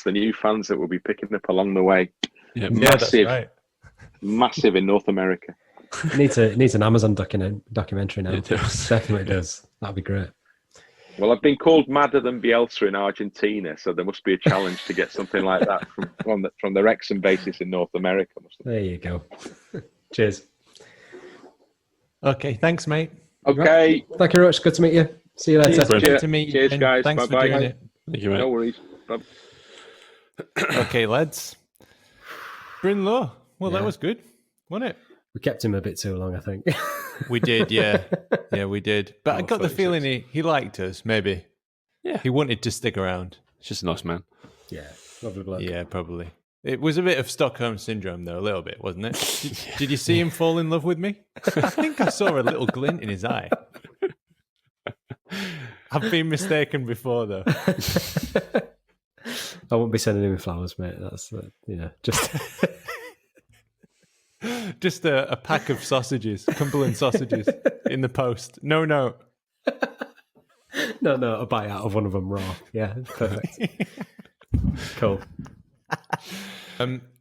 new fans that will be picking up along the way. Yeah, massive, right. Massive in North America. It needs an Amazon documentary now. It definitely does. That'd be great. Well, I've been called madder than Bielsa in Argentina, so there must be a challenge to get something like that from the Wrexham basis in North America. There you go. Cheers. Okay, thanks, mate. Okay. Thank you very much. Good to meet you. See you later. Good to meet you. Cheers, guys. Thanks Bye-bye. for doing it. Thank you, mate. No worries. Bye. Okay, lads. Bryn Law. Well, that was good, wasn't it? We kept him a bit too long, I think. We did, yeah. Yeah, we did. But I got the feeling he liked us, maybe. Yeah. He wanted to stick around. It's just a nice man. Yeah, lovely bloke. Yeah, probably. It was a bit of Stockholm Syndrome, though, a little bit, wasn't it? Did you see him fall in love with me? I think I saw a little glint in his eye. I've been mistaken before, though. I won't be sending him flowers, mate. That's, just... Just a pack of sausages, Cumberland sausages in the post. No. No, a bite out of one of them raw. Yeah, perfect. Cool.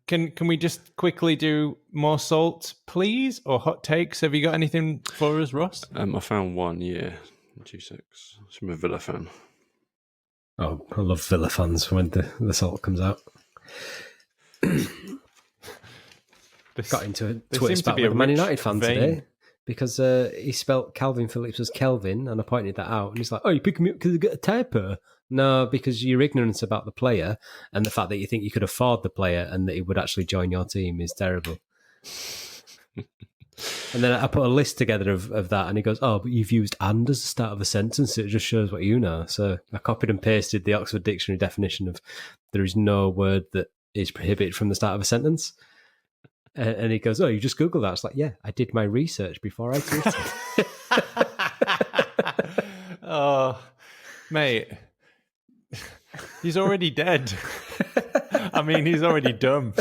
Can we just quickly do more salt, please, or hot takes? Have you got anything for us, Ross? I found one, 2-6. It's from a Villa fan. Oh, I love Villa fans when the salt comes out. Got into a Twitter spat with a Man United fan today because he spelt Calvin Phillips as Kelvin, and I pointed that out. And he's like, "Oh, you pick me up because you got a typo?" No, because your ignorance about the player and the fact that you think you could afford the player and that he would actually join your team is terrible. And then I put a list together of that, and he goes, "Oh, but you've used 'and' as the start of a sentence. It just shows what you know." So I copied and pasted the Oxford Dictionary definition of there is no word that is prohibited from the start of a sentence. And he goes, "Oh, you just Googled that?" It's like, yeah, I did my research before I tweeted. Oh, mate. He's already dead. I mean, he's already dumb.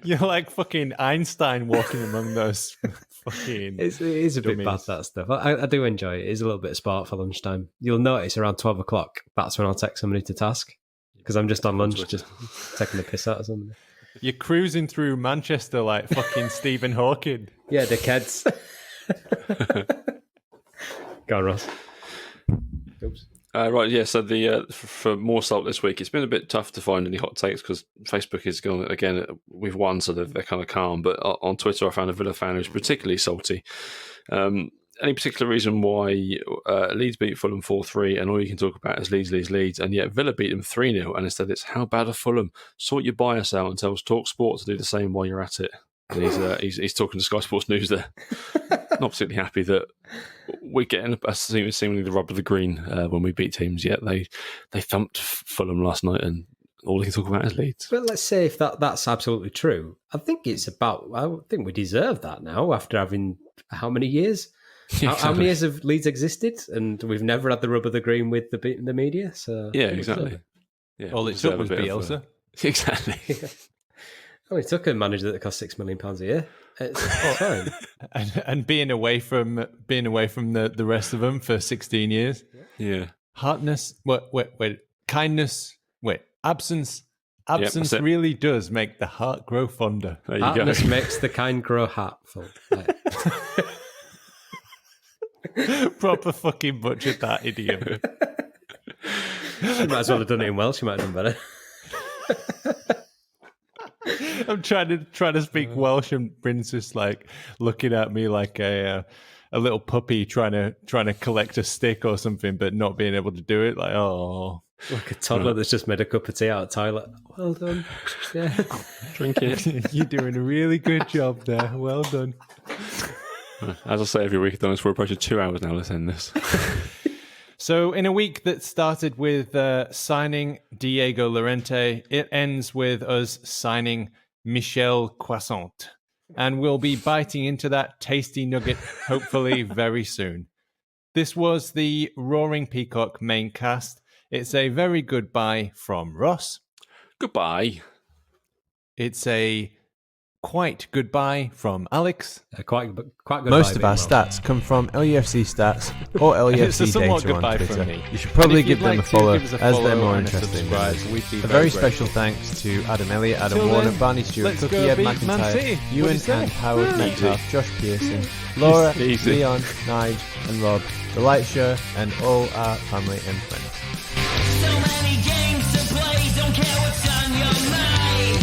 You're like fucking Einstein walking among those Fucking. It is a bit bad, dummies. that stuff. I do enjoy it. It is a little bit of sport for lunchtime. You'll notice around 12 o'clock, that's when I'll take somebody to task. Because I'm just on lunch, just taking the piss out of somebody. You're cruising through Manchester like fucking Stephen Hawking. Yeah, dickheads. Go on, Ross. Oops. Right, yeah. So for more salt this week, it's been a bit tough to find any hot takes because Facebook is going again. We've won, so they're kind of calm. But on Twitter, I found a Villa fan who's particularly salty. Any particular reason why Leeds beat Fulham 4-3, and all you can talk about is Leeds, and yet Villa beat them 3-0, and instead it's how bad are Fulham? Sort your bias out and tell Talk Sport to do the same while you're at it. And he's talking to Sky Sports News there. Not particularly happy that we're getting seemingly the rub of the green when we beat teams. Yet they thumped Fulham last night, and all they can talk about is Leeds. But let's say if that's absolutely true, I think we deserve that now after having how many years? How many years have Leeds existed? And we've never had the rub of the green with the media. So yeah, exactly. Yeah, all it took was Bielsa. Exactly. Oh, it took a manager that cost £6 million a year. It's fine. and being away from the rest of them for 16 years. Yeah. Kindness. Absence. Absence Yep, really does make the heart grow fonder. There you Hardness go. makes the kind grow heartful. Right. Proper fucking butchered that idiom. She might as well have done it in Welsh. She might have done better. I'm trying to speak Welsh, and Bryn's just like looking at me like a little puppy trying to collect a stick or something, but not being able to do it. Like, oh, Like a toddler that's just made a cup of tea out of the toilet. Well done. Yeah. Drink it. You're doing a really good job there. Well done. As I say every week, Adonis, we're approaching 2 hours now. Let's end this. So in a week that started with signing Diego Llorente, it ends with us signing Micky Croissants. And we'll be biting into that tasty nugget, hopefully very soon. This was the Roaring Peacock main cast. It's a very goodbye from Ross. Goodbye. It's a quite goodbye from Alex. Quite good. Most of our stats come from LUFC stats or It's a LUFC somewhat data on goodbye from Twitter. me. You should probably And if give you'd them a like to follow, give us a as they're follow more and a interesting. subscribe, we'd be A very very special grateful. thanks to Adam Elliot, Adam Till Warner, then, Barney, Stuart, let's Cookie, go Ed beat Man McIntyre, City. Ewan What'd you and say? Howard, Easy. Metcalf, Josh Pearson, Laura, Easy. Leon, Nige and Rob, The Light Show and all our family and friends. So many games to play, don't care what's on your mind.